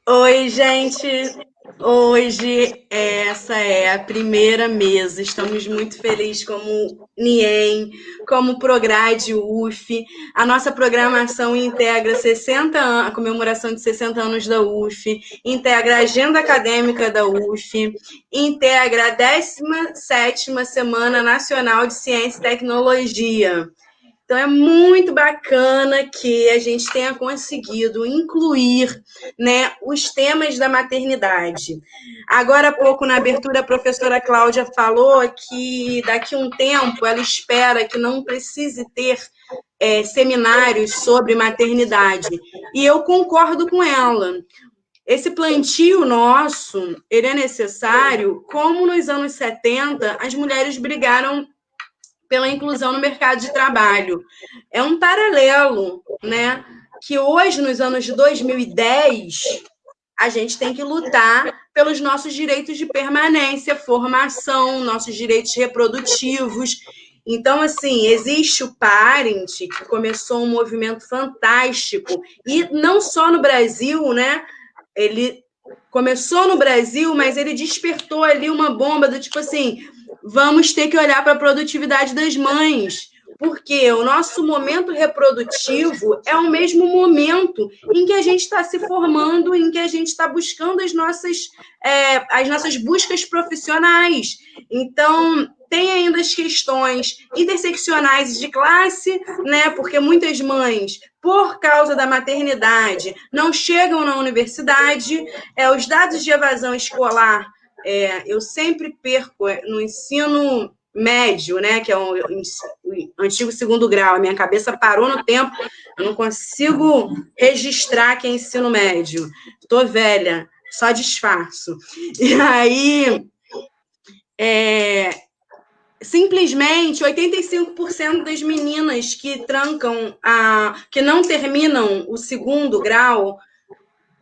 Oi, gente. Hoje essa é a primeira mesa. Estamos muito felizes como NIEM, como Prograde UF. A nossa programação integra 60 anos, a comemoração de 60 anos da UF, integra a agenda acadêmica da UF, integra a 17ª Semana Nacional de Ciência e Tecnologia. Então é muito bacana que a gente tenha conseguido incluir, né, os temas da maternidade. Agora há pouco, na abertura, a professora Cláudia falou que daqui a um tempo ela espera que não precise ter seminários sobre maternidade. E eu concordo com ela. Esse plantio nosso, ele é necessário, como nos anos 70 as mulheres brigaram pela inclusão no mercado de trabalho. É um paralelo, né? Que hoje, nos anos de 2010, a gente tem que lutar pelos nossos direitos de permanência, formação, nossos direitos reprodutivos. Então, assim, existe o Parent, que começou um movimento fantástico, e não só no Brasil, né? Ele começou no Brasil, mas ele despertou ali uma bomba do tipo assim, vamos ter que olhar para a produtividade das mães, porque o nosso momento reprodutivo é o mesmo momento em que a gente está se formando, em que a gente está buscando as nossas buscas profissionais. Então, tem ainda as questões interseccionais de classe, né? Porque muitas mães, por causa da maternidade, não chegam na universidade. Os dados de evasão escolar, eu sempre perco no ensino médio, né, que é o antigo segundo grau. A minha cabeça parou no tempo, eu não consigo registrar que é ensino médio. Estou velha, só disfarço. E aí, simplesmente 85% das meninas que não terminam o segundo grau,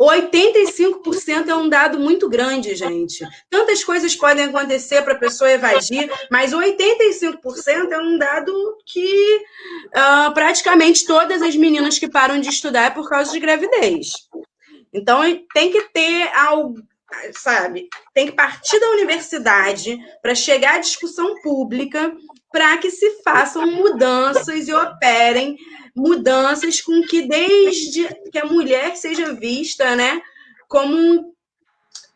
85% é um dado muito grande, gente. Tantas coisas podem acontecer para a pessoa evadir, mas 85% é um dado que praticamente todas as meninas que param de estudar é por causa de gravidez. Então, tem que ter algo, sabe? Tem que partir da universidade para chegar à discussão pública para que se façam mudanças e operem mudanças com que desde que a mulher seja vista, né, como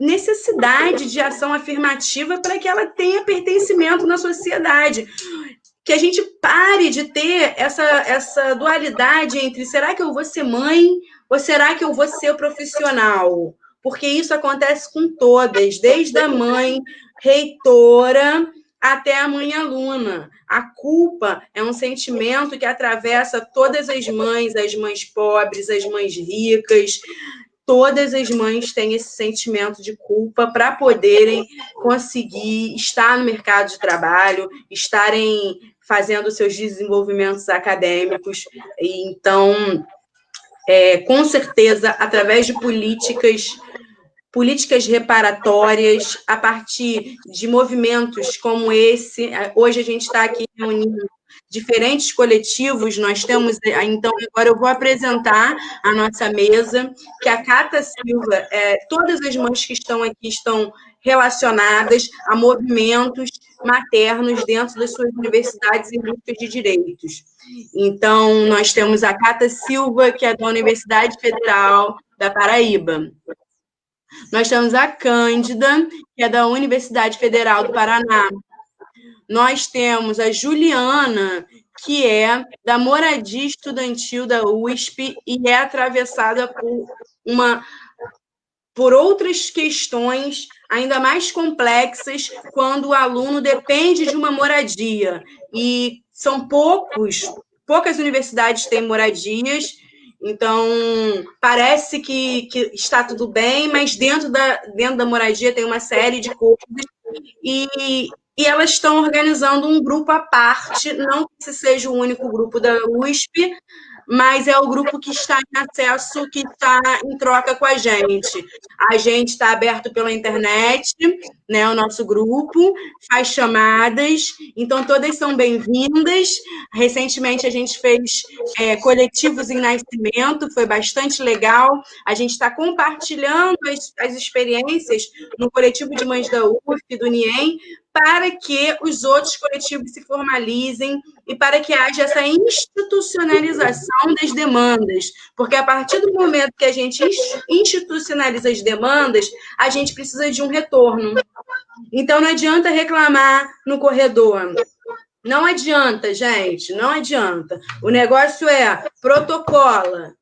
necessidade de ação afirmativa para que ela tenha pertencimento na sociedade. Que a gente pare de ter essa dualidade entre será que eu vou ser mãe ou será que eu vou ser profissional? Porque isso acontece com todas, desde a mãe reitora até a mãe aluna. A culpa é um sentimento que atravessa todas as mães pobres, as mães ricas. Todas as mães têm esse sentimento de culpa para poderem conseguir estar no mercado de trabalho, estarem fazendo seus desenvolvimentos acadêmicos. Então, com certeza, através de políticas reparatórias, a partir de movimentos como esse, hoje a gente está aqui reunindo diferentes coletivos, nós temos, então, agora eu vou apresentar a nossa mesa, que a Cata Silva, todas as mães que estão aqui estão relacionadas a movimentos maternos dentro das suas universidades em busca de direitos. Então, nós temos a Cata Silva, que é da Universidade Federal da Paraíba. Nós temos a Cândida, que é da Universidade Federal do Paraná. Nós temos a Juliana, que é da Moradia Estudantil da USP e é atravessada por outras questões ainda mais complexas quando o aluno depende de uma moradia. E são poucas universidades têm moradias, então parece que está tudo bem, mas dentro da moradia tem uma série de coisas e elas estão organizando um grupo à parte, não que esse seja o único grupo da USP, mas é o grupo que está em acesso, que está em troca com a gente. A gente está aberto pela internet, né? O nosso grupo faz chamadas, então todas são bem-vindas. Recentemente a gente fez coletivos em nascimento, foi bastante legal. A gente está compartilhando as experiências no coletivo de mães da UF, do NIEM, para que os outros coletivos se formalizem e para que haja essa institucionalização das demandas, porque a partir do momento que a gente institucionaliza as demandas, a gente precisa de um retorno. Então, não adianta reclamar no corredor. Não adianta, gente, não adianta. O negócio é protocola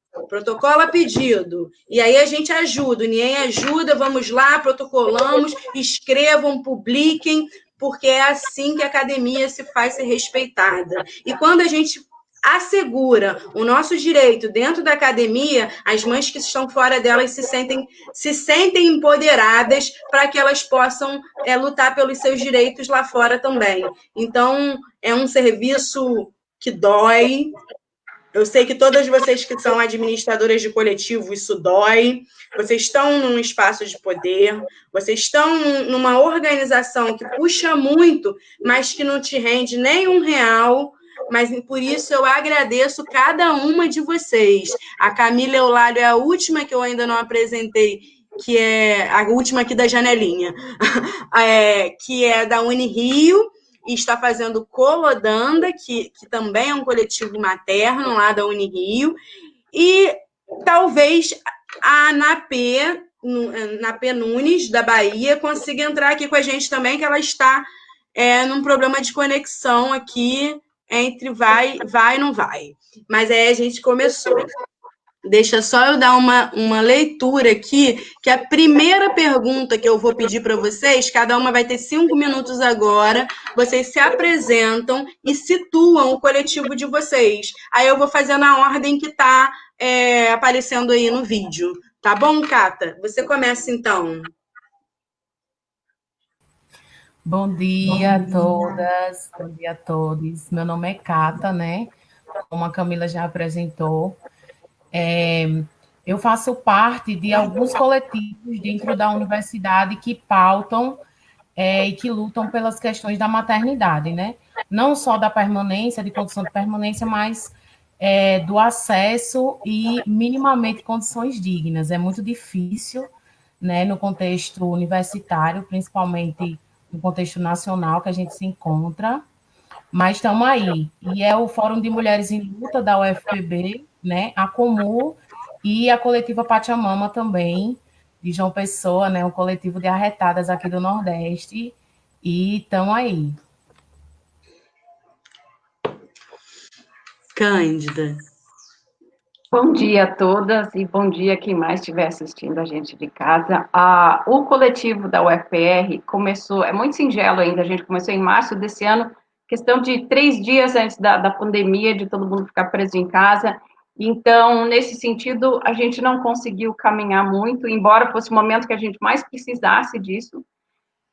pedido. E aí a gente ajuda, o NIEM ajuda, vamos lá, protocolamos, escrevam, publiquem, porque é assim que a academia se faz ser respeitada. E quando a gente assegura o nosso direito dentro da academia, as mães que estão fora delas se sentem empoderadas para que elas possam lutar pelos seus direitos lá fora também. Então, é um serviço que dói. Eu sei que todas vocês que são administradoras de coletivo, isso dói. Vocês estão num espaço de poder, vocês estão numa organização que puxa muito, mas que não te rende nem R$1. Mas por isso eu agradeço cada uma de vocês. A Camila Eulário é a última que eu ainda não apresentei, que é a última aqui da janelinha, que é da Unirio, e está fazendo Colodanda, que também é um coletivo materno lá da Unirio, e talvez a Napê Nunes, da Bahia, consiga entrar aqui com a gente também, que ela está num problema de conexão aqui entre vai e não vai. Mas aí a gente começou. Deixa só eu dar uma leitura aqui, que a primeira pergunta que eu vou pedir para vocês, cada uma vai ter 5 minutos agora, vocês se apresentam e situam o coletivo de vocês. Aí eu vou fazer na ordem que está aparecendo aí no vídeo. Tá bom, Cata? Você começa, então. Bom dia a todas, bom dia a todos. Meu nome é Cata, né? Como a Camila já apresentou. Eu faço parte de alguns coletivos dentro da universidade que pautam e que lutam pelas questões da maternidade, né? Não só da permanência, de condição de permanência, mas do acesso e minimamente condições dignas. É muito difícil, né, no contexto universitário, principalmente no contexto nacional que a gente se encontra, mas estamos aí. E é o Fórum de Mulheres em Luta da UFPB, né, a Comu, e a coletiva Pachamama também, de João Pessoa, né, um coletivo de arretadas aqui do Nordeste, e estamos aí. Cândida. Bom dia a todas e bom dia quem mais estiver assistindo a gente de casa. O coletivo da UFPR começou, é muito singelo ainda, a gente começou em março desse ano, questão de 3 dias antes da pandemia, de todo mundo ficar preso em casa. Então, nesse sentido, a gente não conseguiu caminhar muito, embora fosse o momento que a gente mais precisasse disso.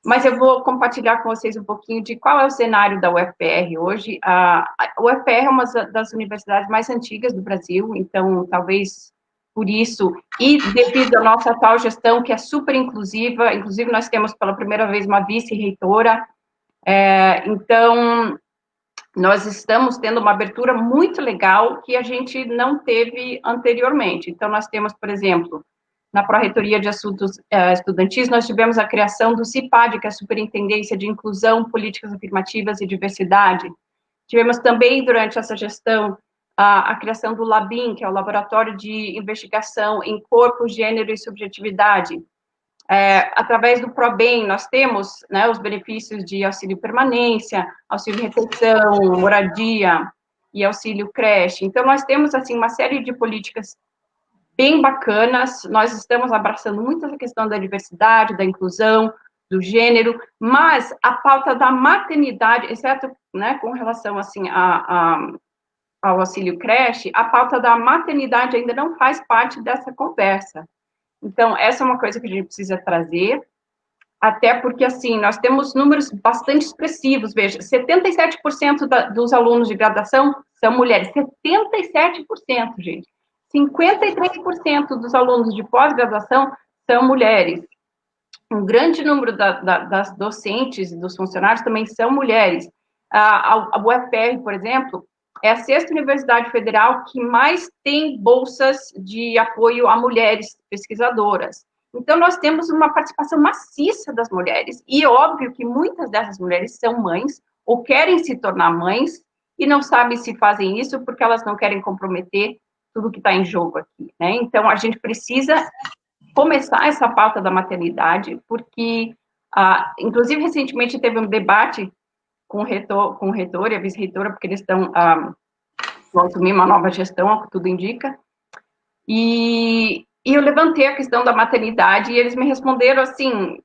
Mas eu vou compartilhar com vocês um pouquinho de qual é o cenário da UFPR hoje. A UFPR é uma das universidades mais antigas do Brasil, então, talvez por isso, e devido à nossa atual gestão, que é super inclusiva, inclusive nós temos pela primeira vez uma vice-reitora, então, nós estamos tendo uma abertura muito legal que a gente não teve anteriormente. Então, nós temos, por exemplo, na Pró-Reitoria de Assuntos Estudantis, nós tivemos a criação do CIPAD, que é a Superintendência de Inclusão, Políticas Afirmativas e Diversidade. Tivemos também, durante essa gestão, a criação do LABIN, que é o Laboratório de Investigação em Corpo, Gênero e Subjetividade. Através do ProBem, nós temos, né, os benefícios de auxílio permanência, auxílio refeição, moradia e auxílio creche. Então, nós temos, assim, uma série de políticas bem bacanas. Nós estamos abraçando muito essa questão da diversidade, da inclusão, do gênero, mas a pauta da maternidade, exceto, né, com relação, assim, ao auxílio creche, a pauta da maternidade ainda não faz parte dessa conversa. Então, essa é uma coisa que a gente precisa trazer, até porque, assim, nós temos números bastante expressivos, veja, 77% dos alunos de graduação são mulheres, 77%, gente. 53% dos alunos de pós-graduação são mulheres. Um grande número das docentes e dos funcionários também são mulheres. A UFR, por exemplo, é a sexta universidade federal que mais tem bolsas de apoio a mulheres pesquisadoras. Então, nós temos uma participação maciça das mulheres, e óbvio que muitas dessas mulheres são mães, ou querem se tornar mães, e não sabem se fazem isso porque elas não querem comprometer tudo que está em jogo aqui, né? Então, a gente precisa começar essa pauta da maternidade, porque, inclusive, recentemente teve um debate com o reitor e a vice-reitora, porque eles vão assumir uma nova gestão, ao que tudo indica, e eu levantei a questão da maternidade, e eles me responderam assim,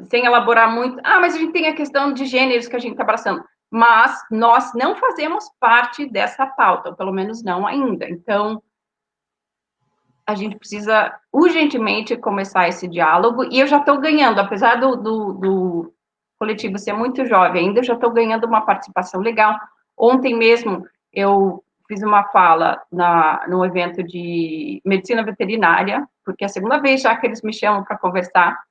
sem elaborar muito, mas a gente tem a questão de gêneros que a gente está abraçando, mas nós não fazemos parte dessa pauta, ou pelo menos não ainda. Então, a gente precisa urgentemente começar esse diálogo, e eu já estou ganhando, apesar do coletivo ser muito jovem ainda, eu já estou ganhando uma participação legal. Ontem mesmo eu fiz uma fala no evento de medicina veterinária, porque é a segunda vez já que eles me chamam para conversar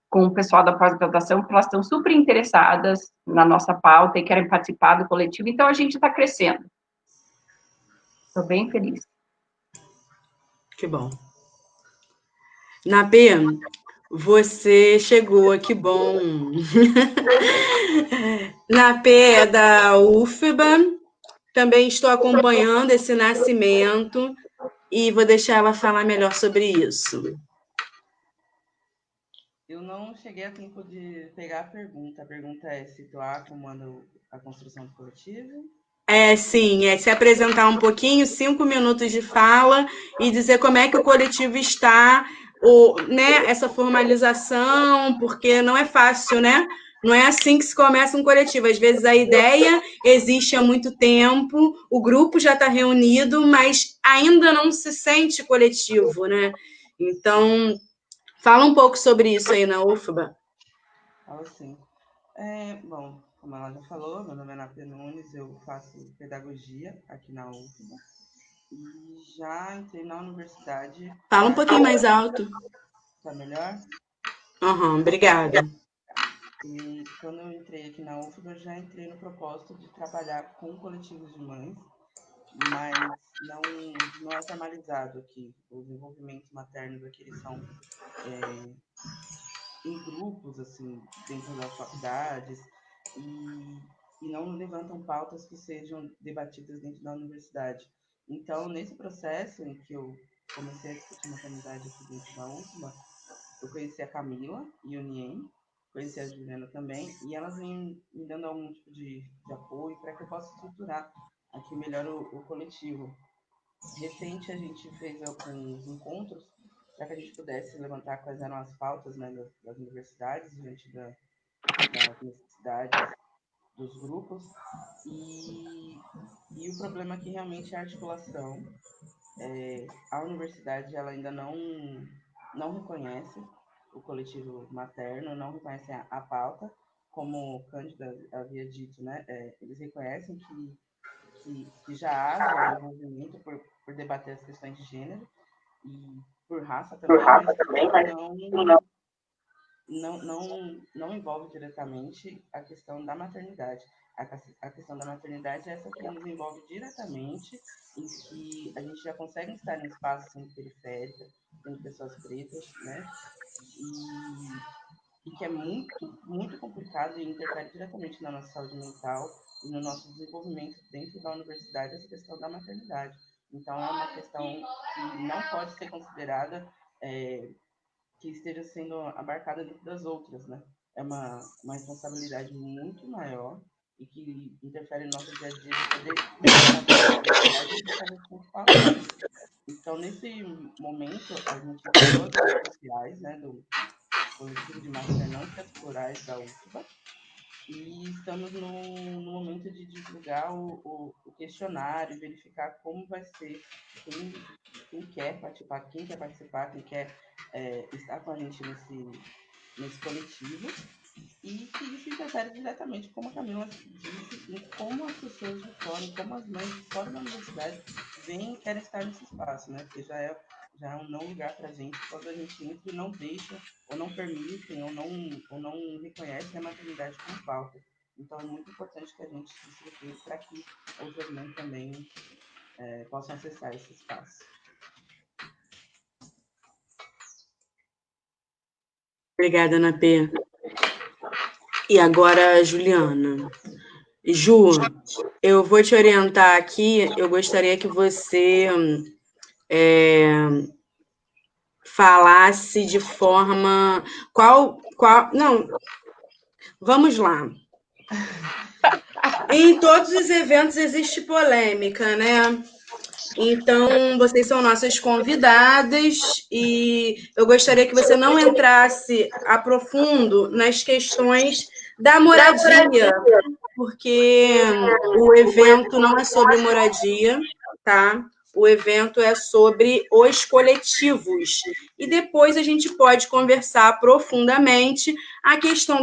com o pessoal da pós-graduação, porque elas estão super interessadas na nossa pauta e querem participar do coletivo, então a gente está crescendo. Estou bem feliz. Que bom. Napê, você chegou, que bom. Napê é da UFBA, também estou acompanhando esse nascimento e vou deixar ela falar melhor sobre isso. Eu não cheguei a tempo de pegar a pergunta. A pergunta é se tu comanda a construção do coletivo? Sim, se apresentar um pouquinho, 5 minutos de fala e dizer como é que o coletivo está, né, essa formalização, porque não é fácil, né? Não é assim que se começa um coletivo. Às vezes a ideia existe há muito tempo, o grupo já está reunido, mas ainda não se sente coletivo, né? Então, fala um pouco sobre isso aí na UFBA. Fala sim. Bom, como ela já falou, meu nome é Napê Nunes, eu faço pedagogia aqui na UFBA e já entrei na universidade. Fala um pouquinho mais alto. Tá melhor? Obrigada. E quando eu entrei aqui na UFBA, eu já entrei no propósito de trabalhar com coletivos de mães, mas não é formalizado aqui. Os envolvimentos maternos aqui eles são em grupos, assim, dentro das faculdades, e não levantam pautas que sejam debatidas dentro da universidade. Então, nesse processo em que eu comecei a discutir maternidade aqui dentro da UFBA, eu conheci a Camila e o Nien, conheci a Juliana também, e elas vêm me dando algum tipo de apoio para que eu possa estruturar aqui melhor o coletivo. Recente, a gente fez alguns encontros para que a gente pudesse levantar quais eram as pautas, né, das universidades diante das necessidades dos grupos, e o problema aqui realmente é a articulação. A universidade ela ainda não reconhece o coletivo materno, não reconhece a pauta, como Cândida havia dito, né? Eles reconhecem que já haja envolvimento por debater as questões de gênero e por raça também, mas não envolve diretamente a questão da maternidade. A questão da maternidade é essa que nos envolve diretamente, em que a gente já consegue estar em espaços sendo periféricos, sendo pessoas pretas, né? E que é muito, muito complicado e interfere diretamente na nossa saúde mental e no nosso desenvolvimento dentro da universidade, essa questão da maternidade. Então, é uma questão que não pode ser considerada que esteja sendo abarcada dentro das outras, né? É uma responsabilidade muito maior e que interfere no nosso dia a dia de poder fazer. Então, nesse momento, a gente criou as redes sociais, né, do coletivo de maternâncias plurais da UFBA, e estamos no momento de divulgar o questionário, verificar como vai ser, quem quer participar, quem quer estar com a gente nesse coletivo. e que isso interfere diretamente, como a Camila disse, em como as pessoas de fora, em como as mães de fora da universidade vêm e querem estar nesse espaço, né? Porque já é um não lugar para a gente quando a gente entra e não deixa, ou não permitem, ou não reconhecem a maternidade como pauta. Então, é muito importante que a gente se estruture para que outras mães também possam acessar esse espaço. Obrigada, Ana P. E agora, Juliana. Ju, eu vou te orientar aqui. Eu gostaria que você falasse de forma. Não, vamos lá. Em todos os eventos existe polêmica, né? Então, vocês são nossas convidadas e eu gostaria que você não entrasse a profundo nas questões da moradia, porque o evento não é sobre moradia, tá? O evento é sobre os coletivos. E depois a gente pode conversar profundamente a questão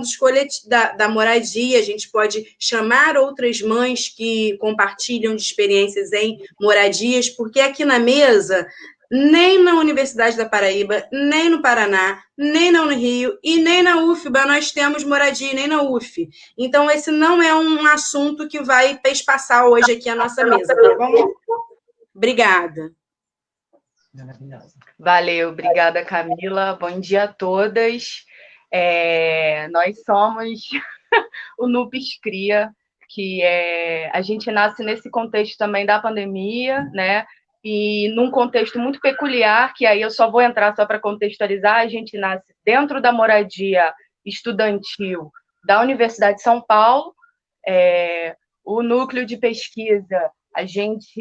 da moradia. A gente pode chamar outras mães que compartilham de experiências em moradias, porque aqui na mesa nem na Universidade da Paraíba, nem no Paraná, nem na Unirio e nem na UFBA nós temos moradia, nem na UF. Então, esse não é um assunto que vai perspassar hoje aqui a nossa mesa, tá bom? Obrigada. Valeu, obrigada, Camila. Bom dia a todas. Nós somos o NUPES Cria, que a gente nasce nesse contexto também da pandemia, né? E num contexto muito peculiar, que aí eu só vou entrar só para contextualizar, a gente nasce dentro da moradia estudantil da Universidade de São Paulo. O núcleo de pesquisa, a gente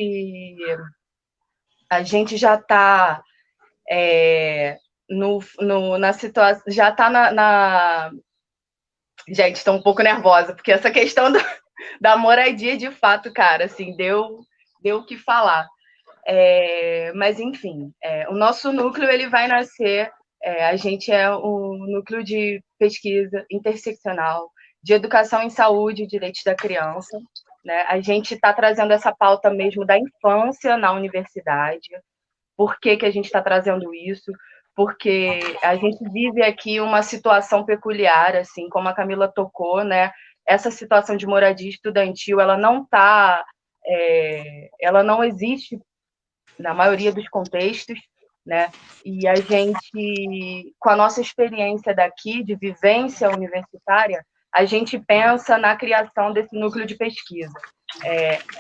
já está na situação, já está na... Gente, estou um pouco nervosa, porque essa questão da moradia, de fato, cara, assim, deu o que falar. Mas, enfim, o nosso núcleo ele vai nascer, a gente é um núcleo de pesquisa interseccional, de educação em saúde e direitos da criança, né? A gente está trazendo essa pauta mesmo da infância na universidade. Por que a gente está trazendo isso? Porque a gente vive aqui uma situação peculiar, assim, como a Camila tocou, né? Essa situação de moradia estudantil, ela não existe na maioria dos contextos, né? E a gente, com a nossa experiência daqui, de vivência universitária, a gente pensa na criação desse núcleo de pesquisa.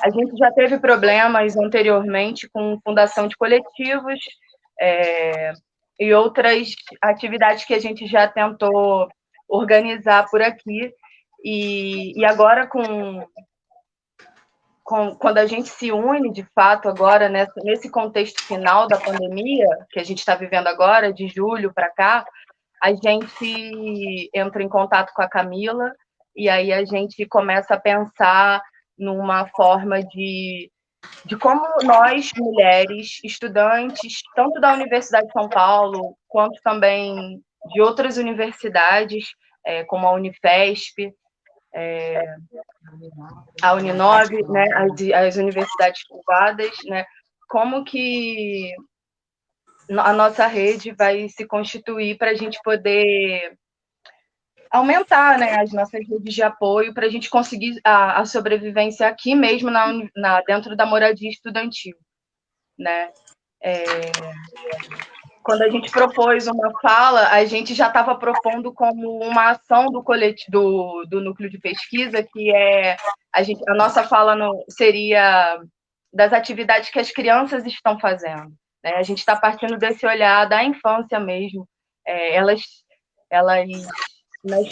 A gente já teve problemas anteriormente com fundação de coletivos e outras atividades que a gente já tentou organizar por aqui. E agora, quando a gente se une, de fato, agora, nesse contexto final da pandemia, que a gente está vivendo agora, de julho para cá, a gente entra em contato com a Camila e aí a gente começa a pensar numa forma de como nós, mulheres, estudantes, tanto da Universidade de São Paulo, quanto também de outras universidades, como a Unifesp, a Uninove, né, as universidades privadas, né, como que a nossa rede vai se constituir para a gente poder aumentar, né, as nossas redes de apoio para a gente conseguir a sobrevivência aqui mesmo dentro da moradia estudantil, né? Quando a gente propôs uma fala, a gente já estava propondo como uma ação do coletivo do núcleo de pesquisa, que a nossa fala seria das atividades que as crianças estão fazendo, né? A gente está partindo desse olhar da infância mesmo. Elas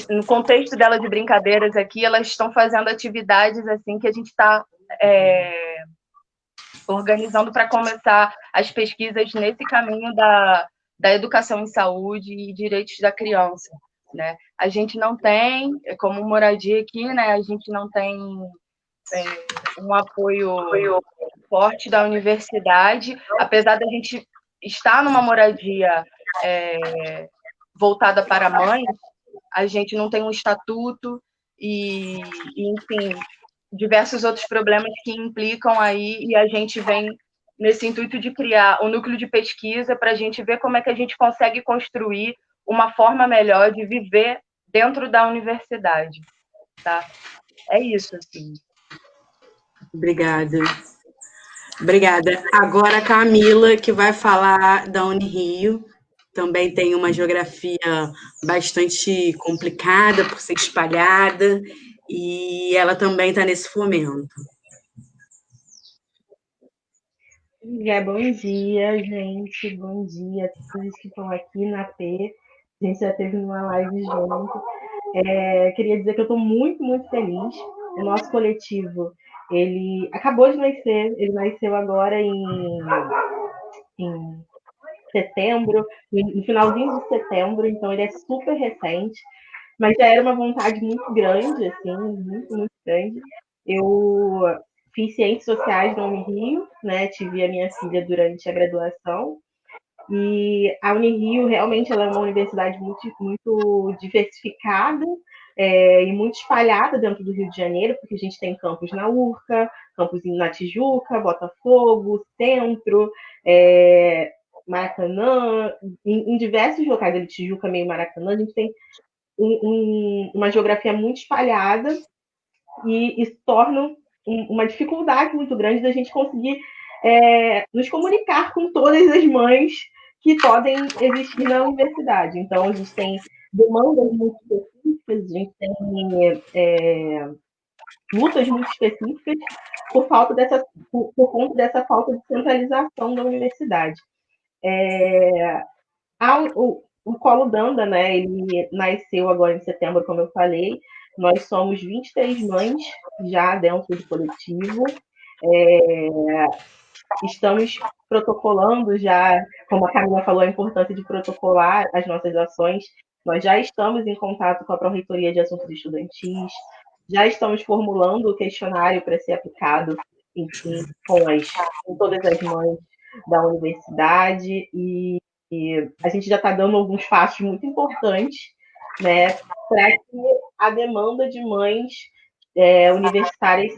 no contexto delas de brincadeiras aqui, elas estão fazendo atividades assim que a gente está organizando para começar as pesquisas nesse caminho da educação em saúde e direitos da criança, né? A gente não tem, como moradia aqui, né? A gente não tem um apoio forte da universidade, apesar da gente estar numa moradia voltada para mães, a gente não tem um estatuto enfim, diversos outros problemas que implicam aí, e a gente vem nesse intuito de criar um núcleo de pesquisa para a gente ver como é que a gente consegue construir uma forma melhor de viver dentro da universidade, tá? É isso, assim. Obrigada. Obrigada. Agora a Camila, que vai falar da Unirio. Também tem uma geografia bastante complicada por ser espalhada, e ela também está nesse fomento. Bom dia, gente. Bom dia a todos que estão aqui na P. A gente já teve uma live junto. Queria dizer que eu estou muito, muito feliz. O nosso coletivo, ele acabou de nascer. Ele nasceu agora em setembro, no finalzinho de setembro, então ele é super recente. Mas já era uma vontade muito grande, assim, muito, muito grande. Eu fiz Ciências Sociais na Unirio, né? Tive a minha filha durante a graduação. E a Unirio, realmente, ela é uma universidade muito, muito diversificada e muito espalhada dentro do Rio de Janeiro, porque a gente tem campus na Urca, campus na Tijuca, Botafogo, Centro, Maracanã, em diversos locais, ali, Tijuca, meio Maracanã, a gente tem uma geografia muito espalhada, e isso torna uma dificuldade muito grande da gente conseguir nos comunicar com todas as mães que podem existir na universidade. Então, a gente tem demandas muito específicas, a gente tem lutas muito específicas por conta dessa falta de centralização da universidade. O Colo Danda, né, ele nasceu agora em setembro, como eu falei. Nós somos 23 mães já dentro do coletivo. Estamos protocolando já, como a Camila falou, a importância de protocolar as nossas ações. Nós já estamos em contato com a Pró-Reitoria de Assuntos Estudantis, já estamos formulando o questionário para ser aplicado, enfim, com todas as mães da universidade, e a gente já está dando alguns passos muito importantes, né, para que a demanda de mães universitárias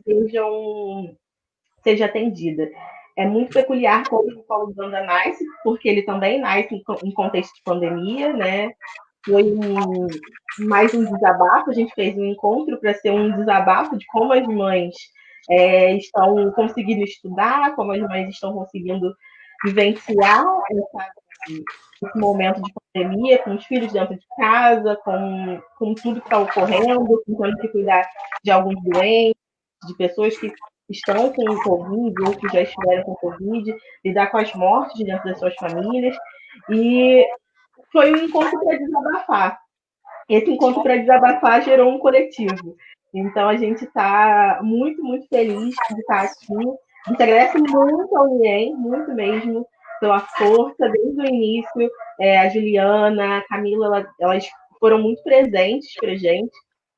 seja atendida. É muito peculiar como o Paulo Danda nasce, porque ele também nasce em contexto de pandemia, né? Foi mais um desabafo, a gente fez um encontro para ser um desabafo de como as mães estão conseguindo estudar, como as mães estão conseguindo vivenciar esse momento de pandemia, com os filhos dentro de casa, com tudo que está ocorrendo, tentando se cuidar de alguns doentes, de pessoas que estão com Covid ou que já estiveram com Covid, lidar com as mortes dentro das suas famílias. E foi um encontro para desabafar. Esse encontro para desabafar gerou um coletivo. Então, a gente está muito, muito feliz de estar aqui. A gente agradece muito ao UEM, muito mesmo, pela força desde o início. A Juliana, a Camila, elas foram muito presentes para a gente.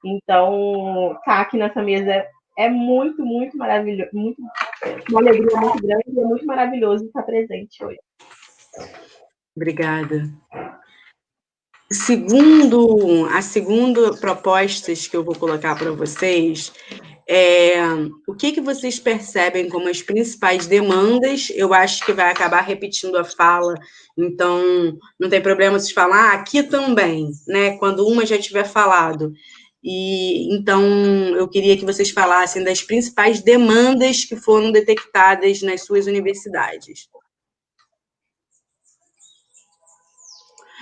Então, estar aqui nessa mesa é muito, muito maravilhoso, uma alegria muito grande, e é muito maravilhoso estar presente hoje. Obrigada. A segunda propostas que eu vou colocar para vocês o que vocês percebem como as principais demandas. Eu acho que vai acabar repetindo a fala, então não tem problema vocês falar aqui também, né? Quando uma já tiver falado. E então eu queria que vocês falassem das principais demandas que foram detectadas nas suas universidades.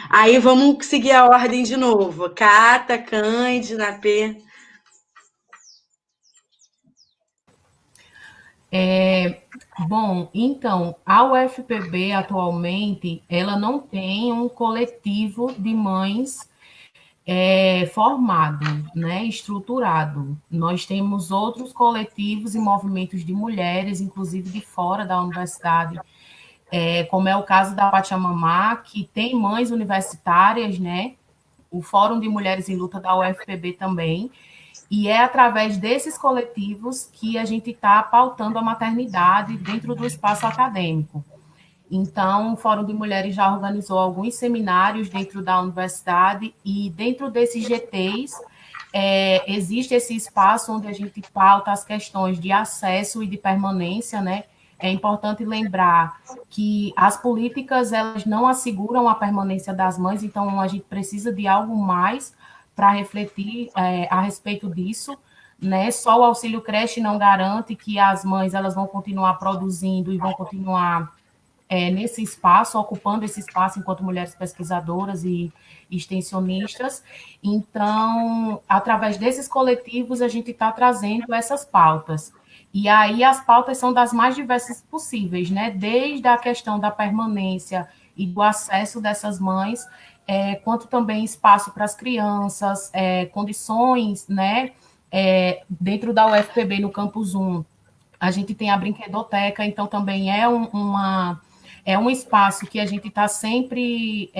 Aí vamos seguir a ordem de novo. Cata, Cândido, Napê. Bom, então, a UFPB atualmente, ela não tem um coletivo de mães formado, né, estruturado. Nós temos outros coletivos e movimentos de mulheres, inclusive de fora da universidade, como é o caso da Pachamamá, que tem mães universitárias, né, o Fórum de Mulheres em Luta da UFPB também, e é através desses coletivos que a gente está pautando a maternidade dentro do espaço acadêmico. Então, o Fórum de Mulheres já organizou alguns seminários dentro da universidade e dentro desses GTs existe esse espaço onde a gente pauta as questões de acesso e de permanência, né? É importante lembrar que as políticas elas não asseguram a permanência das mães, então a gente precisa de algo mais para refletir a respeito disso, né? Só o auxílio creche não garante que as mães elas vão continuar produzindo e vão continuar nesse espaço, ocupando esse espaço enquanto mulheres pesquisadoras e extensionistas. Então, através desses coletivos, a gente está trazendo essas pautas. E aí as pautas são das mais diversas possíveis, né? Desde a questão da permanência e do acesso dessas mães, quanto também espaço para as crianças, condições, né? Dentro da UFPB, no Campus 1, a gente tem a brinquedoteca, então também é um espaço que a gente está sempre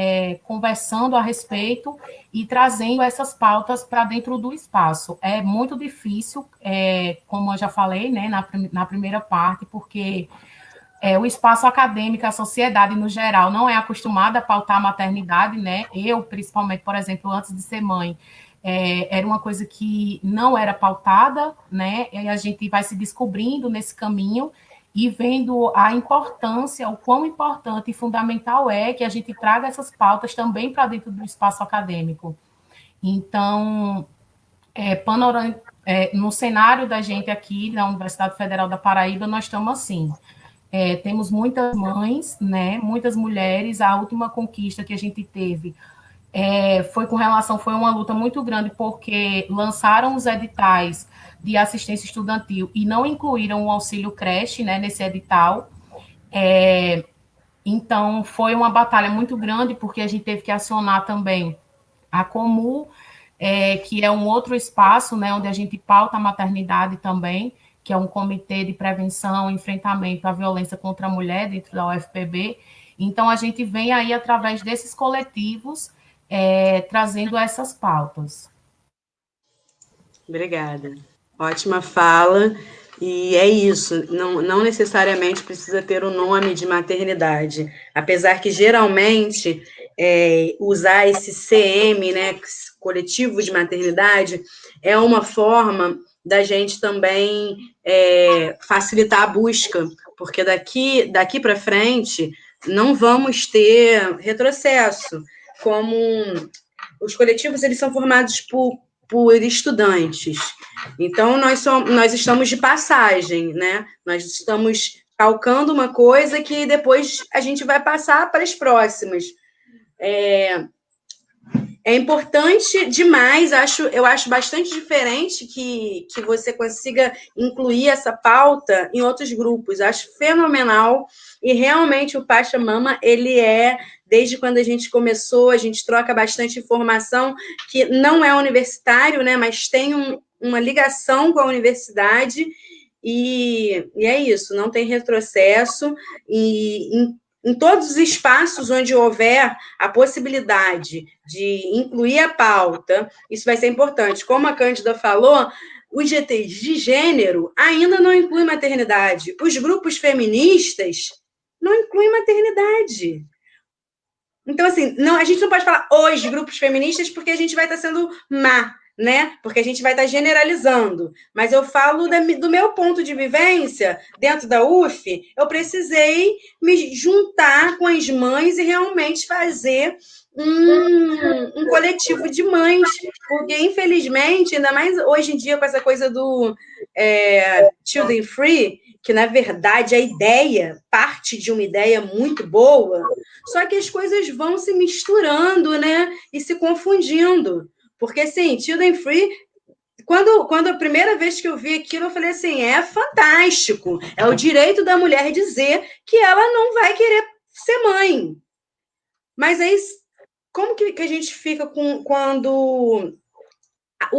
conversando a respeito e trazendo essas pautas para dentro do espaço. É muito difícil, como eu já falei, né, na primeira parte, porque o espaço acadêmico, a sociedade no geral, não é acostumada a pautar a maternidade, né? Eu, principalmente, por exemplo, antes de ser mãe, era uma coisa que não era pautada, né? E a gente vai se descobrindo nesse caminho e vendo a importância, o quão importante e fundamental é que a gente traga essas pautas também para dentro do espaço acadêmico. Então, no cenário da gente aqui, na Universidade Federal da Paraíba, nós estamos assim. Temos muitas mães, né, muitas mulheres. A última conquista que a gente teve foi uma luta muito grande, porque lançaram os editais de assistência estudantil e não incluíram o auxílio creche, né, nesse edital. Então, foi uma batalha muito grande, porque a gente teve que acionar também a Comu, que é um outro espaço, né, onde a gente pauta a maternidade também, que é um comitê de prevenção e enfrentamento à violência contra a mulher dentro da UFPB. Então, a gente vem aí, através desses coletivos, trazendo essas pautas. Obrigada. Ótima fala. E é isso, não necessariamente precisa ter o nome de maternidade, apesar que geralmente usar esse CM, né, coletivo de maternidade, é uma forma da gente também facilitar a busca, porque daqui para frente não vamos ter retrocesso, como os coletivos eles são formados por estudantes. Então, nós estamos de passagem, né? Nós estamos calcando uma coisa que depois a gente vai passar para as próximas. É importante demais, eu acho bastante diferente que você consiga incluir essa pauta em outros grupos. Acho fenomenal. E realmente o Pachamama, ele desde quando a gente começou, a gente troca bastante informação, que não é universitário, né, mas tem uma ligação com a universidade, e é isso, não tem retrocesso, e em todos os espaços onde houver a possibilidade de incluir a pauta, isso vai ser importante. Como a Cândida falou, os GTs de gênero ainda não incluem maternidade. Os grupos feministas não incluem maternidade. Então, assim, a gente não pode falar os grupos feministas, porque a gente vai estar sendo má, né? Porque a gente vai estar generalizando. Mas eu falo do meu ponto de vivência, dentro da UF, eu precisei me juntar com as mães e realmente fazer um coletivo de mães, porque, infelizmente, ainda mais hoje em dia, com essa coisa do Children Free, que, na verdade, a ideia parte de uma ideia muito boa, só que as coisas vão se misturando, né? E se confundindo. Porque, assim, Children Free, quando a primeira vez que eu vi aquilo, eu falei assim, é fantástico. É o direito da mulher dizer que ela não vai querer ser mãe. Mas aí, como que a gente fica quando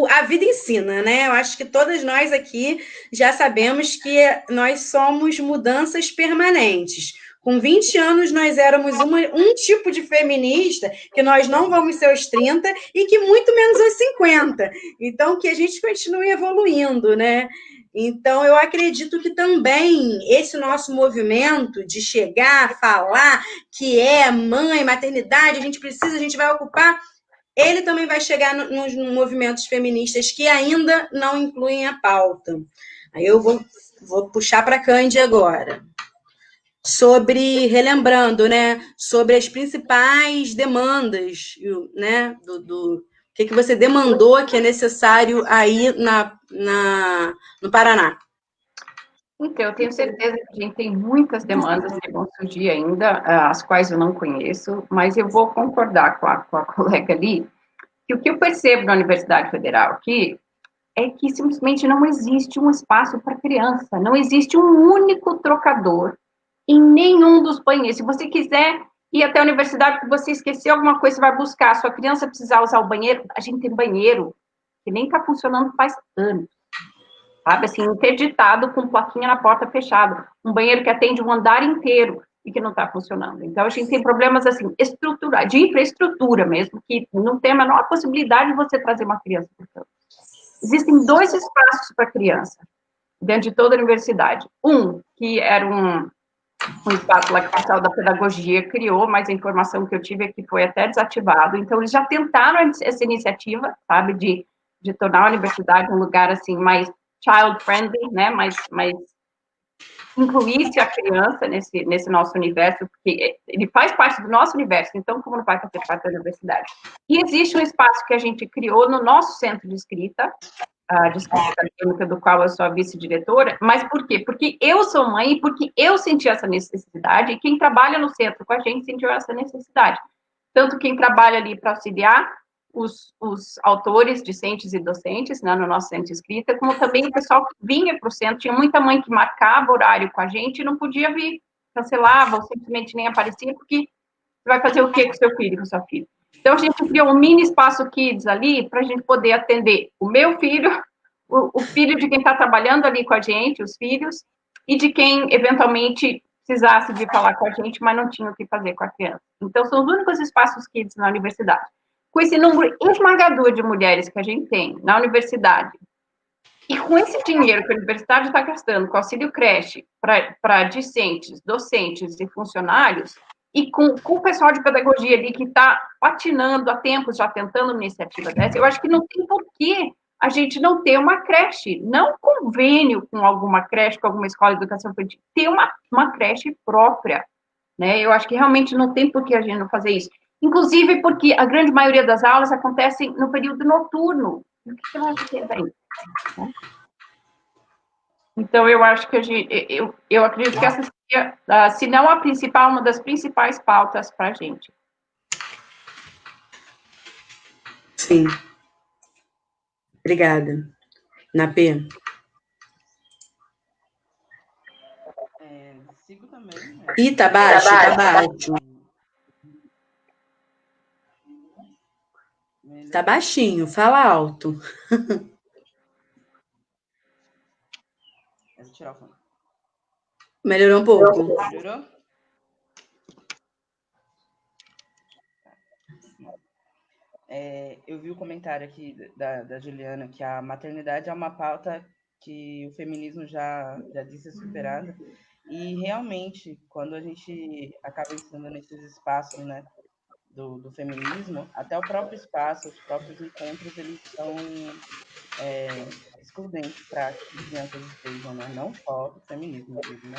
a vida ensina, né? Eu acho que todas nós aqui já sabemos que nós somos mudanças permanentes. Com 20 anos, nós éramos um tipo de feminista, que nós não vamos ser aos 30 e que muito menos aos 50. Então, que a gente continue evoluindo, né? Então, eu acredito que também esse nosso movimento de chegar, falar que é mãe, maternidade, a gente precisa, a gente vai ocupar, ele também vai chegar nos movimentos feministas que ainda não incluem a pauta. Aí eu vou puxar para a Cândia agora. Relembrando, né, sobre as principais demandas, né, do que você demandou que é necessário aí no Paraná. Então, eu tenho certeza que a gente tem muitas demandas que vão surgir ainda, as quais eu não conheço, mas eu vou concordar com a colega ali, que o que eu percebo na Universidade Federal aqui é que simplesmente não existe um espaço para criança, não existe um único trocador em nenhum dos banheiros. Se você quiser ir até a universidade, porque você esqueceu alguma coisa, você vai buscar, a sua criança precisar usar o banheiro, a gente tem banheiro que nem está funcionando faz anos. Sabe, assim, interditado com plaquinha na porta fechada. Um banheiro que atende um andar inteiro e que não está funcionando. Então, a gente tem problemas, assim, estruturais, de infraestrutura mesmo, que não tem a menor possibilidade de você trazer uma criança para o campus. Existem 2 espaços para criança, dentro de toda a universidade. Um, que era um espaço lá que o pessoal da pedagogia criou, mas a informação que eu tive é que foi até desativado. Então, eles já tentaram essa iniciativa, sabe, de tornar a universidade um lugar, assim, mais child-friendly, né, mais incluísse a criança nesse nosso universo, porque ele faz parte do nosso universo, então como não vai fazer parte da universidade? E existe um espaço que a gente criou no nosso centro de escrita acadêmica, do qual eu sou a vice-diretora, mas por quê? Porque eu sou mãe e porque eu senti essa necessidade, e quem trabalha no centro com a gente sentiu essa necessidade. Tanto quem trabalha ali para auxiliar os autores, discentes e docentes, né, no nosso centro de escrita, como também o pessoal que vinha para o centro. Tinha muita mãe que marcava horário com a gente e não podia vir, cancelava ou simplesmente nem aparecia, porque você vai fazer o quê com seu filho, com sua filha? Então, a gente criou um mini espaço Kids ali para a gente poder atender o meu filho, o filho de quem está trabalhando ali com a gente, os filhos, e de quem, eventualmente, precisasse de falar com a gente, mas não tinha o que fazer com a criança. Então, são os únicos espaços Kids na universidade. Com esse número esmagador de mulheres que a gente tem na universidade, e com esse dinheiro que a universidade está gastando com auxílio creche para discentes, docentes e funcionários, e com o pessoal de pedagogia ali que está patinando há tempos, já tentando uma iniciativa dessa, eu acho que não tem porquê a gente não ter uma creche, não convênio com alguma creche, com alguma escola de educação infantil, ter uma creche própria, né? Eu acho que realmente não tem porquê a gente não fazer isso. Inclusive porque a grande maioria das aulas acontecem no período noturno. O que você vai fazer daí? Então, eu acho que eu acredito que essa seria, se não a principal, uma das principais pautas para a gente. Sim. Obrigada. Napê? Sigo também. Ih, tá baixo, tá baixo. Tá baixinho, fala alto. Vou tirar o fone. Melhorou um pouco. Melhorou? Eu vi o comentário aqui da Juliana, que a maternidade é uma pauta que o feminismo já disse superada. E realmente, quando a gente acaba ensinando nesses espaços, né, do feminismo, até o próprio espaço, os próprios encontros, eles são excludentes para que crianças estejam, né? Não só do feminismo, digo, né?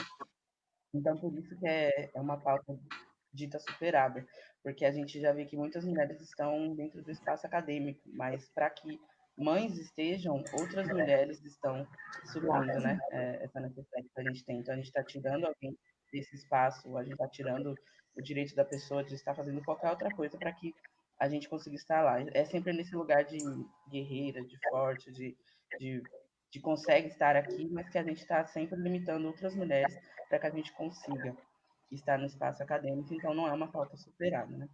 Então, por isso que é uma pauta dita superada, porque a gente já vê que muitas mulheres estão dentro do espaço acadêmico, mas para que mães estejam, outras mulheres estão suprindo, né, essa necessidade que a gente tem. Então, a gente está tirando alguém desse espaço, a gente está tirando o direito da pessoa de estar fazendo qualquer outra coisa para que a gente consiga estar lá. É sempre nesse lugar de guerreira, de forte, de consegue estar aqui, mas que a gente está sempre limitando outras mulheres para que a gente consiga estar no espaço acadêmico, então não é uma pauta superada, né?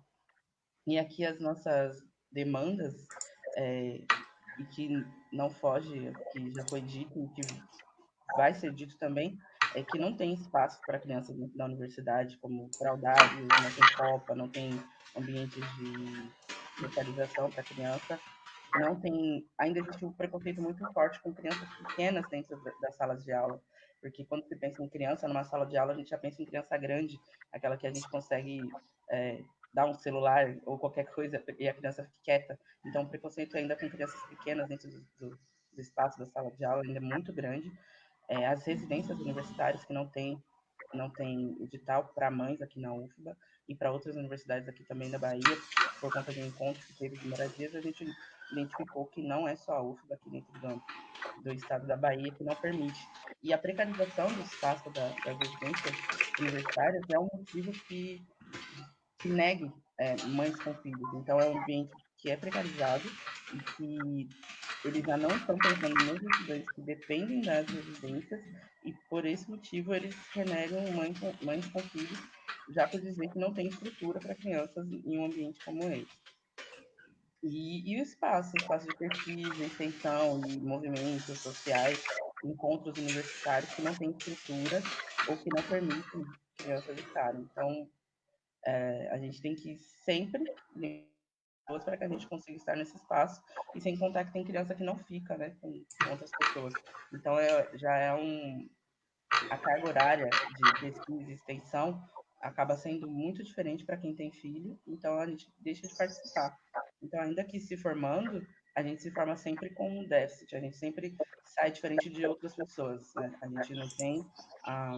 E aqui as nossas demandas, e que não foge, que já foi dito e que vai ser dito também, é que não tem espaço para crianças dentro da universidade, como fraldários, não tem copa, não tem ambientes de socialização para criança, não tem, ainda existe um preconceito muito forte com crianças pequenas dentro das salas de aula, porque quando se pensa em criança numa sala de aula, a gente já pensa em criança grande, aquela que a gente consegue dar um celular ou qualquer coisa e a criança fica quieta. Então, o preconceito ainda com crianças pequenas dentro do espaço da sala de aula ainda é muito grande. As residências universitárias que não tem edital para mães aqui na UFBA e para outras universidades aqui também da Bahia, por conta de um encontro que teve de moradias, a gente identificou que não é só a UFBA aqui dentro do estado da Bahia que não permite. E a precarização do espaço das residências universitárias é um motivo que negue mães com filhos. Então, é um ambiente que é precarizado e que eles já não estão pensando nos estudantes que dependem das residências e, por esse motivo, eles renegam mães com filhos, já por dizer que não tem estrutura para crianças em um ambiente como esse. E o espaço de pesquisa, extensão e movimentos sociais, encontros universitários que não têm estrutura ou que não permitem crianças estarem. Então, a gente tem que sempre para que a gente consiga estar nesse espaço, e sem contar que tem criança que não fica, né, com outras pessoas. Então, já é a carga horária de pesquisa e extensão acaba sendo muito diferente para quem tem filho, então a gente deixa de participar. Então, ainda que se formando, a gente se forma sempre com um déficit, a gente sempre sai diferente de outras pessoas, né? A gente não tem a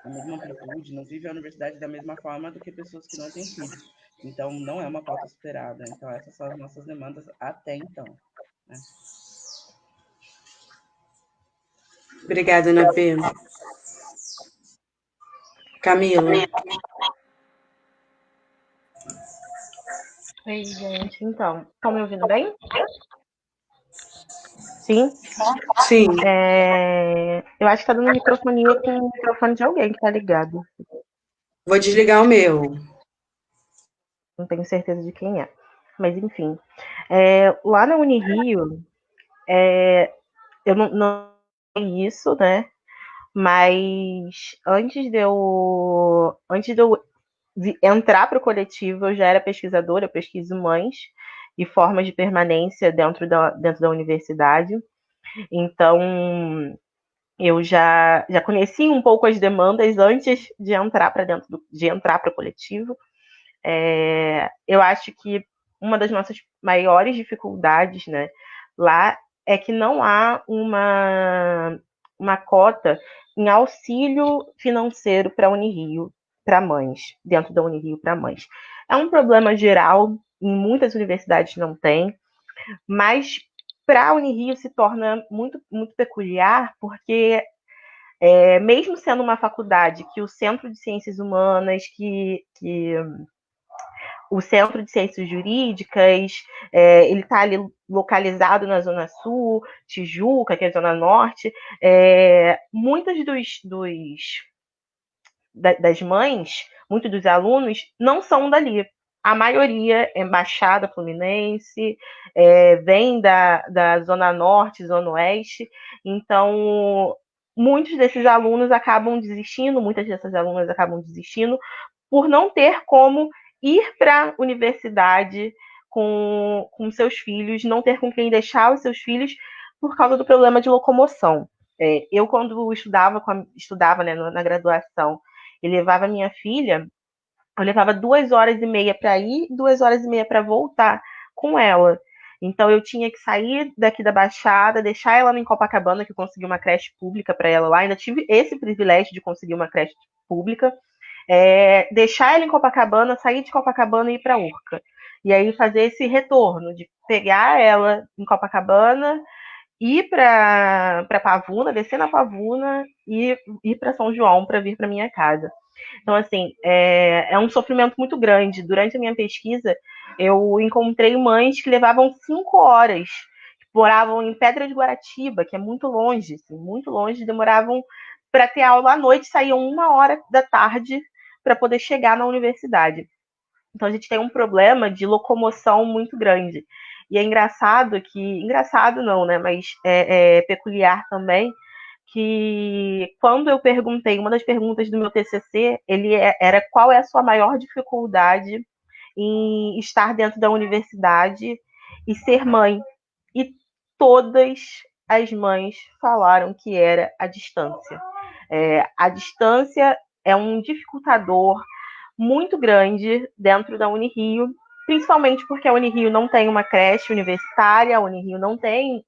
mesma amplitude, não vive a universidade da mesma forma do que pessoas que não têm filhos. Então, não é uma pauta esperada. Então, essas são as nossas demandas até então, né? Obrigada, Ana P. Camila. Oi, gente. Então, estão me ouvindo bem? Sim? Sim. Eu acho que tá dando microfonia com o microfone de alguém que tá ligado. Vou desligar o meu. Não tenho certeza de quem é. Mas, enfim. Lá na Unirio, eu não sei isso, né? Mas antes de eu entrar para o coletivo, eu já era pesquisadora, eu pesquiso mães e formas de permanência dentro da universidade. Então, eu já conheci um pouco as demandas antes de entrar para o coletivo. Eu acho que uma das nossas maiores dificuldades, né, lá é que não há uma cota em auxílio financeiro para a Unirio, para mães, dentro da Unirio para mães. É um problema geral, em muitas universidades não tem, mas para a Unirio se torna muito, muito peculiar, porque mesmo sendo uma faculdade que o Centro de Ciências Humanas, que o Centro de Ciências Jurídicas, ele está ali localizado na Zona Sul, Tijuca, que é a Zona Norte, muitas das mães, muitos dos alunos, não são dali. A maioria é Baixada Fluminense, vem da Zona Norte, Zona Oeste, então muitos desses alunos acabam desistindo, muitas dessas alunas acabam desistindo por não ter como ir para a universidade com seus filhos, não ter com quem deixar os seus filhos por causa do problema de locomoção. Eu, quando estudava né, na graduação e levava minha filha, eu levava 2 horas e meia para ir, 2 horas e meia para voltar com ela. Então, eu tinha que sair daqui da Baixada, deixar ela em Copacabana, que eu consegui uma creche pública para ela lá. Ainda tive esse privilégio de conseguir uma creche pública. Deixar ela em Copacabana, sair de Copacabana e ir para Urca. E aí fazer esse retorno, de pegar ela em Copacabana, ir para Pavuna, descer na Pavuna e ir para São João para vir para minha casa. Então, assim, é um sofrimento muito grande. Durante a minha pesquisa, eu encontrei mães que levavam 5 horas, que moravam em Pedra de Guaratiba, que é muito longe, assim, muito longe, demoravam para ter aula à noite, saíam 1 hora da tarde para poder chegar na universidade. Então, a gente tem um problema de locomoção muito grande. E é engraçado engraçado não, né? Mas é peculiar também que quando eu perguntei, uma das perguntas do meu TCC, era qual é a sua maior dificuldade em estar dentro da universidade e ser mãe. E todas as mães falaram que era a distância. A distância é um dificultador muito grande dentro da Unirio, principalmente porque a Unirio não tem uma creche universitária, a Unirio não tem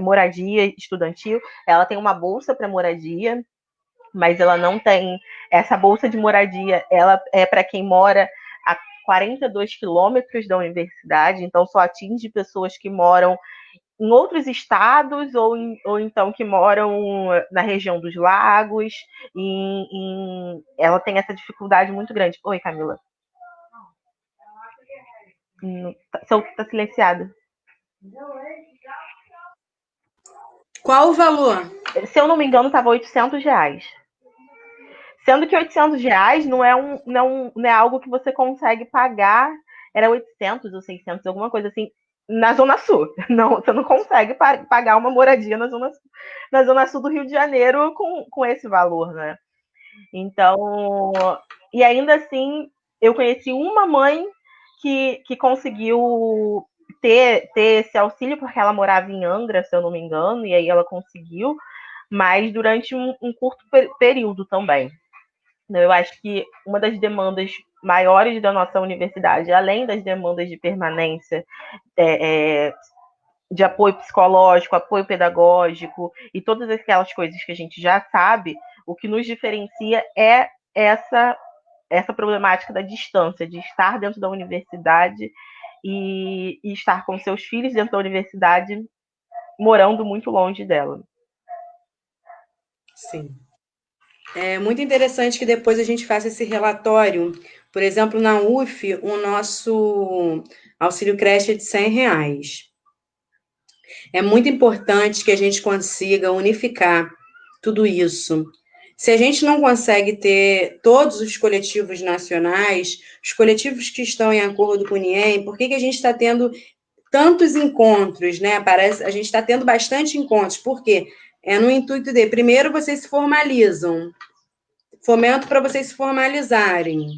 moradia estudantil, ela tem uma bolsa para moradia, mas ela não tem essa bolsa de moradia, ela é para quem mora a 42 quilômetros da universidade, então só atinge pessoas que moram em outros estados ou então que moram na região dos lagos. Ela tem essa dificuldade muito grande. Oi, Camila. Tá silenciado. Qual o valor? Se eu não me engano, estava R$800. Sendo que R$800 não é algo que você consegue pagar. Era 800 ou 600, alguma coisa assim, na Zona Sul. Não, você não consegue pagar uma moradia na Zona Sul do Rio de Janeiro com esse valor, né? Então, e ainda assim, eu conheci uma mãe que conseguiu ter esse auxílio, porque ela morava em Angra, se eu não me engano, e aí ela conseguiu, mas durante um curto período também. Eu acho que uma das demandas maiores da nossa universidade, além das demandas de permanência, de apoio psicológico, apoio pedagógico e todas aquelas coisas que a gente já sabe, o que nos diferencia é essa problemática da distância, de estar dentro da universidade e estar com seus filhos dentro da universidade, morando muito longe dela. Sim. É muito interessante que depois a gente faça esse relatório. Por exemplo, na UF, o nosso auxílio creche é de R$100. É muito importante que a gente consiga unificar tudo isso. Se a gente não consegue ter todos os coletivos nacionais, os coletivos que estão em acordo com o NIEM, por que a gente está tendo tantos encontros, né? A gente está tendo bastante encontros. Por quê? É no intuito de, primeiro, vocês se formalizam. Fomento para vocês se formalizarem.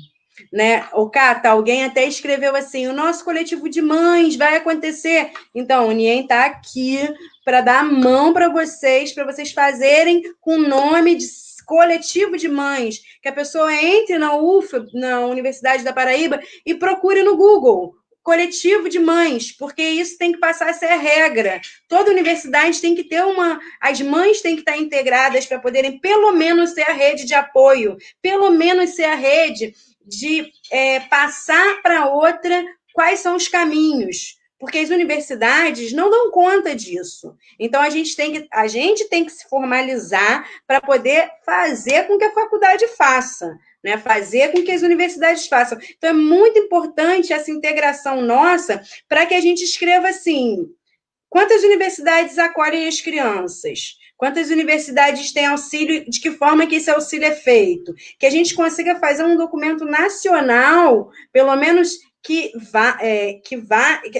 Né? O Cata, alguém até escreveu assim, o nosso coletivo de mães vai acontecer. Então, o NIEM está aqui para dar a mão para vocês fazerem com o nome de coletivo de mães, que a pessoa entre na UF, na Universidade da Paraíba, e procure no Google coletivo de mães, porque isso tem que passar a ser a regra. Toda universidade tem que ter as mães têm que estar integradas para poderem pelo menos ser a rede de apoio, pelo menos ser a rede de passar para outra quais são os caminhos, porque as universidades não dão conta disso. Então, a gente tem que se formalizar para poder fazer com que a faculdade faça, né? Fazer com que as universidades façam. Então, é muito importante essa integração nossa para que a gente escreva assim, quantas universidades acolhem as crianças? Quantas universidades têm auxílio? De que forma que esse auxílio é feito? Que a gente consiga fazer um documento nacional, pelo menos que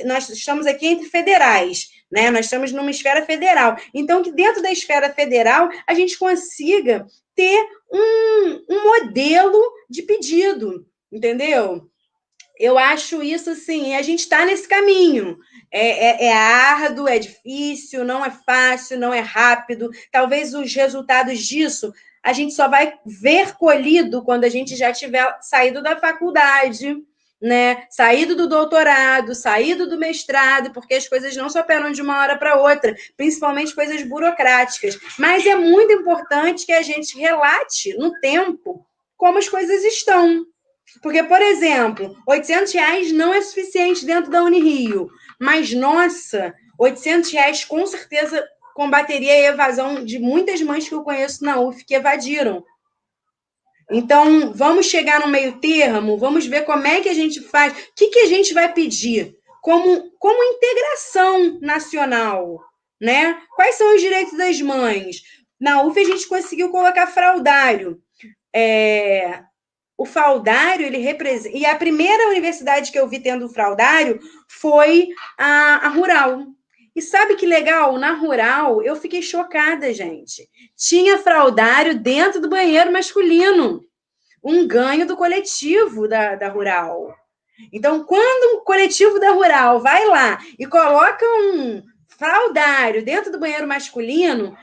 nós estamos aqui entre federais, né? Nós estamos numa esfera federal. Então, que dentro da esfera federal a gente consiga ter um modelo de pedido, entendeu? Eu acho isso assim, a gente está nesse caminho. É árduo, é difícil, não é fácil, não é rápido. Talvez os resultados disso a gente só vai ver colhido quando a gente já tiver saído da faculdade, né? Saído do doutorado, saído do mestrado, porque as coisas não se operam de uma hora para outra, principalmente coisas burocráticas. Mas é muito importante que a gente relate no tempo como as coisas estão. Porque, por exemplo, R$800 não é suficiente dentro da Unirio, mas, nossa, R$800 com certeza combateria a evasão de muitas mães que eu conheço na UF que evadiram. Então, vamos chegar no meio termo, vamos ver como é que a gente faz, o que a gente vai pedir como integração nacional, né? Quais são os direitos das mães? Na UF a gente conseguiu colocar fraldário. O fraldário, ele representa... E a primeira universidade que eu vi tendo fraldário foi a Rural. E sabe que legal? Na Rural, eu fiquei chocada, gente. Tinha fraldário dentro do banheiro masculino. Um ganho do coletivo da Rural. Então, quando um coletivo da Rural vai lá e coloca um fraldário dentro do banheiro masculino,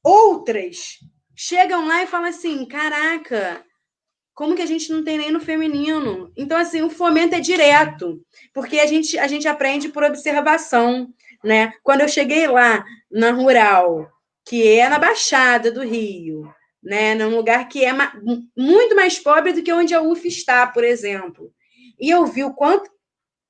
outras chegam lá e falam assim, caraca, como que a gente não tem nem no feminino? Então, assim, o fomento é direto, porque a gente aprende por observação, né? Quando eu cheguei lá na Rural, que é na Baixada do Rio, né? Num lugar que é muito mais pobre do que onde a UF está, por exemplo. E eu vi o quanto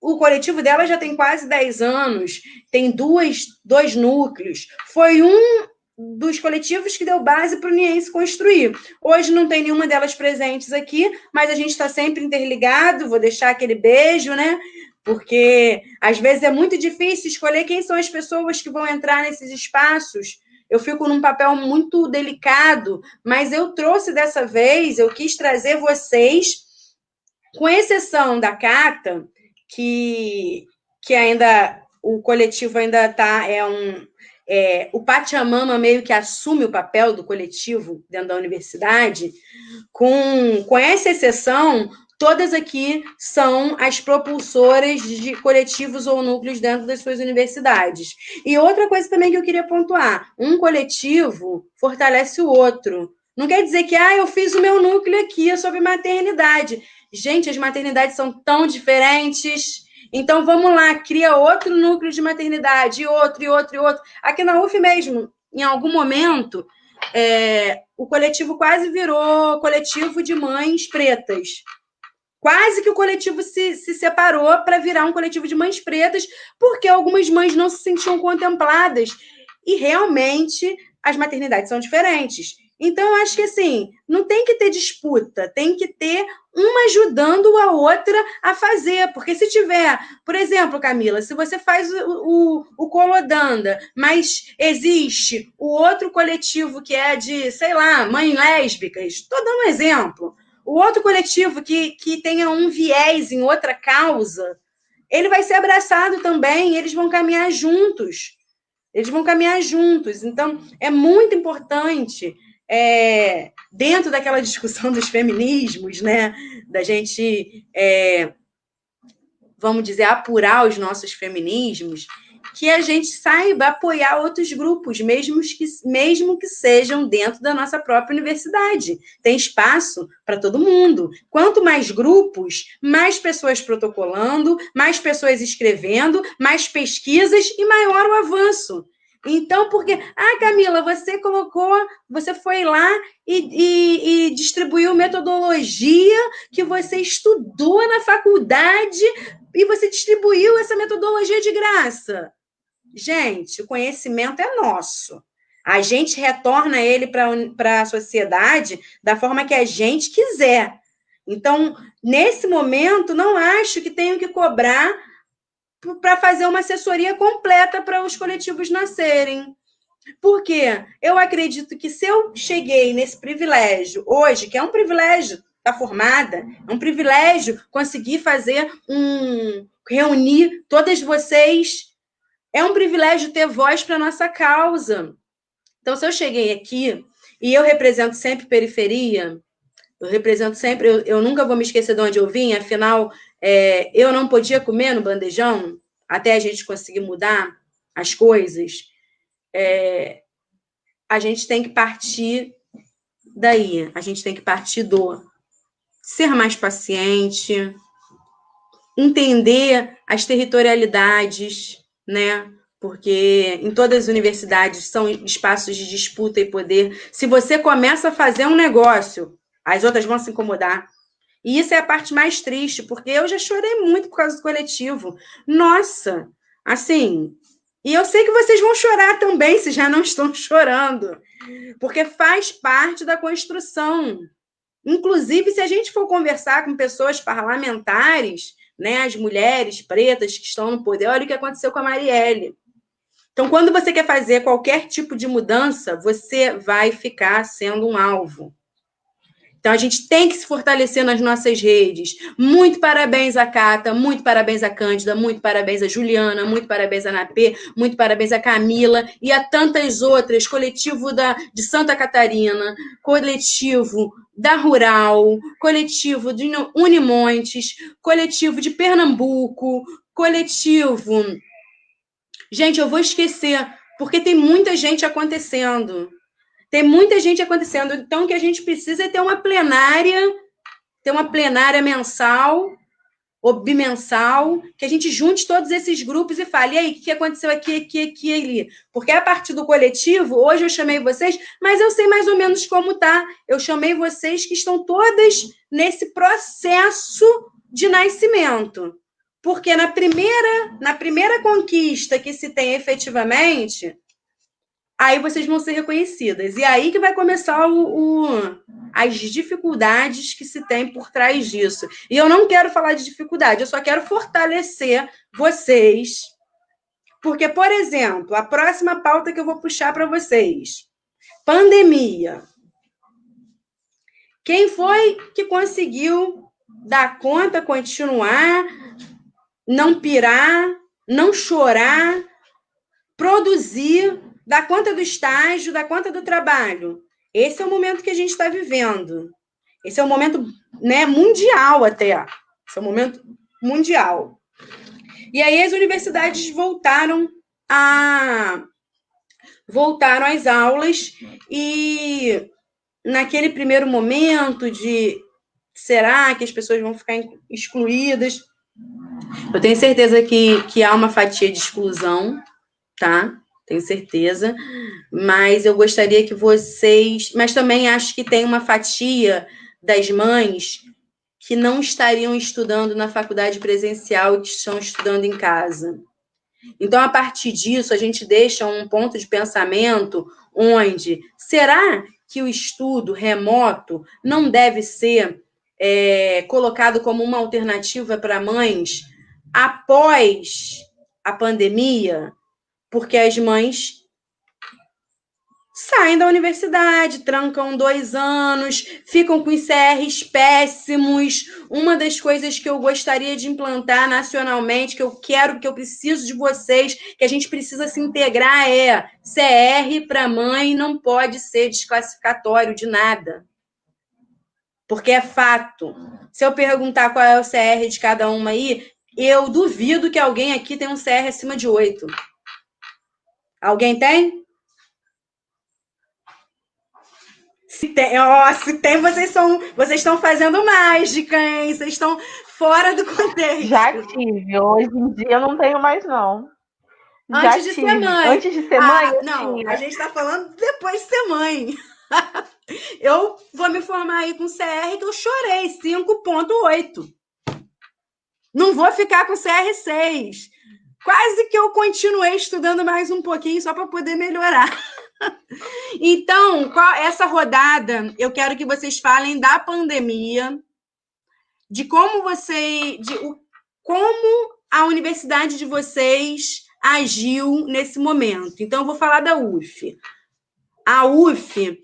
o coletivo dela já tem quase 10 anos, tem dois núcleos. Foi um dos coletivos que deu base para o NIEM se construir. Hoje não tem nenhuma delas presentes aqui, mas a gente está sempre interligado, vou deixar aquele beijo, né? Porque às vezes é muito difícil escolher quem são as pessoas que vão entrar nesses espaços. Eu fico num papel muito delicado, mas eu trouxe dessa vez, eu quis trazer vocês, com exceção da Cata, que ainda o coletivo ainda está, o Pachamama meio que assume o papel do coletivo dentro da universidade, com essa exceção, todas aqui são as propulsoras de coletivos ou núcleos dentro das suas universidades. E outra coisa também que eu queria pontuar, um coletivo fortalece o outro. Não quer dizer que, eu fiz o meu núcleo aqui sobre maternidade. Gente, as maternidades são tão diferentes. Então, vamos lá, cria outro núcleo de maternidade, e outro. Aqui na UF mesmo, em algum momento, o coletivo quase virou coletivo de mães pretas. Quase que o coletivo se separou para virar um coletivo de mães pretas, porque algumas mães não se sentiam contempladas. E, realmente, as maternidades são diferentes. Então, eu acho que, assim, não tem que ter disputa, tem que ter uma ajudando a outra a fazer. Porque se tiver, por exemplo, Camila, se você faz o Colodanda, mas existe o outro coletivo que é de, sei lá, mães lésbicas, estou dando um exemplo, o outro coletivo que tenha um viés em outra causa, ele vai ser abraçado também, eles vão caminhar juntos. Então, é muito importante, dentro daquela discussão dos feminismos, né, da gente, vamos dizer, apurar os nossos feminismos, que a gente saiba apoiar outros grupos, mesmo que sejam dentro da nossa própria universidade. Tem espaço para todo mundo. Quanto mais grupos, mais pessoas protocolando, mais pessoas escrevendo, mais pesquisas e maior o avanço. Então, porque... Camila, você foi lá e distribuiu metodologia que você estudou na faculdade e você distribuiu essa metodologia de graça. Gente, o conhecimento é nosso. A gente retorna ele para a sociedade da forma que a gente quiser. Então, nesse momento, não acho que tenho que cobrar para fazer uma assessoria completa para os coletivos nascerem. Porque eu acredito que se eu cheguei nesse privilégio hoje, que é um privilégio estar formada, é um privilégio conseguir reunir todas vocês, é um privilégio ter voz para a nossa causa. Então, se eu cheguei aqui e eu represento sempre periferia, eu nunca vou me esquecer de onde eu vim, afinal, eu não podia comer no bandejão até a gente conseguir mudar as coisas. A gente tem que partir daí, a gente tem que partir do ser mais paciente, entender as territorialidades, né? Porque em todas as universidades são espaços de disputa e poder. Se você começa a fazer um negócio, as outras vão se incomodar. E isso é a parte mais triste, porque eu já chorei muito por causa do coletivo. Nossa, assim... E eu sei que vocês vão chorar também, se já não estão chorando, porque faz parte da construção. Inclusive, se a gente for conversar com pessoas parlamentares, né, as mulheres pretas que estão no poder, olha o que aconteceu com a Marielle. Então, quando você quer fazer qualquer tipo de mudança, você vai ficar sendo um alvo. Então, a gente tem que se fortalecer nas nossas redes. Muito parabéns a Cata, muito parabéns a Cândida, muito parabéns a Juliana, muito parabéns a Napê, muito parabéns a Camila e a tantas outras, coletivo de Santa Catarina, coletivo da Rural, coletivo de Unimontes, coletivo de Pernambuco, coletivo... Gente, eu vou esquecer, porque tem muita gente acontecendo. Tem muita gente acontecendo, então o que a gente precisa é ter uma plenária mensal ou bimensal, que a gente junte todos esses grupos e fale, e aí, o que aconteceu aqui, ali? Porque a partir do coletivo, hoje eu chamei vocês, mas eu sei mais ou menos como tá. Eu chamei vocês que estão todas nesse processo de nascimento. Porque na primeira conquista que se tem efetivamente... aí vocês vão ser reconhecidas. E aí que vai começar as dificuldades que se tem por trás disso. E eu não quero falar de dificuldade, eu só quero fortalecer vocês. Porque, por exemplo, a próxima pauta que eu vou puxar para vocês. Pandemia. Quem foi que conseguiu dar conta, continuar, não pirar, não chorar, produzir... dar conta do estágio, dar conta do trabalho. Esse é o momento que a gente está vivendo. Esse é um momento, né, mundial até. Esse é um momento mundial. E aí as universidades voltaram às aulas e naquele primeiro momento de será que as pessoas vão ficar excluídas? Eu tenho certeza que há uma fatia de exclusão, tá? Tenho certeza, mas eu gostaria que vocês... Mas também acho que tem uma fatia das mães que não estariam estudando na faculdade presencial e que estão estudando em casa. Então, a partir disso, a gente deixa um ponto de pensamento onde será que o estudo remoto não deve ser colocado como uma alternativa para mães após a pandemia? Porque as mães saem da universidade, trancam 2 anos, ficam com os CRs péssimos. Uma das coisas que eu gostaria de implantar nacionalmente, que eu quero, que eu preciso de vocês, que a gente precisa se integrar é CR para mãe não pode ser desclassificatório de nada. Porque é fato. Se eu perguntar qual é o CR de cada uma aí, eu duvido que alguém aqui tenha um CR acima de 8. Alguém tem? Se tem, vocês estão fazendo mágica, hein? Vocês estão fora do contexto. Já tive. Hoje em dia eu não tenho mais, não. Antes de ser mãe. Antes de ser mãe, não, a gente está falando depois de ser mãe. Eu vou me formar aí com CR que eu chorei, 5,8. Não vou ficar com CR 6. Quase que eu continuei estudando mais um pouquinho só para poder melhorar. Então, essa rodada, eu quero que vocês falem da pandemia, de como como a universidade de vocês agiu nesse momento. Então, eu vou falar da UF. A UF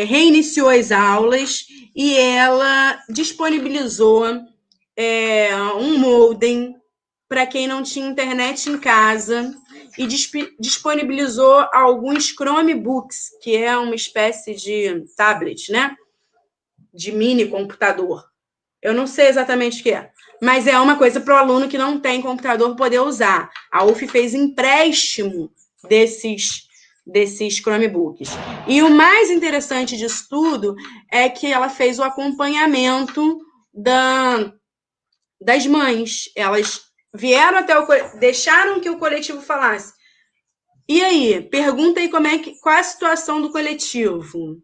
reiniciou as aulas e ela disponibilizou um modem para quem não tinha internet em casa e disponibilizou alguns Chromebooks, que é uma espécie de tablet, né? De mini computador. Eu não sei exatamente o que é, mas é uma coisa para o aluno que não tem computador poder usar. A UF fez empréstimo desses Chromebooks. E o mais interessante disso tudo é que ela fez o acompanhamento das mães. Elas vieram deixaram que o coletivo falasse. E aí, pergunta aí qual é a situação do coletivo.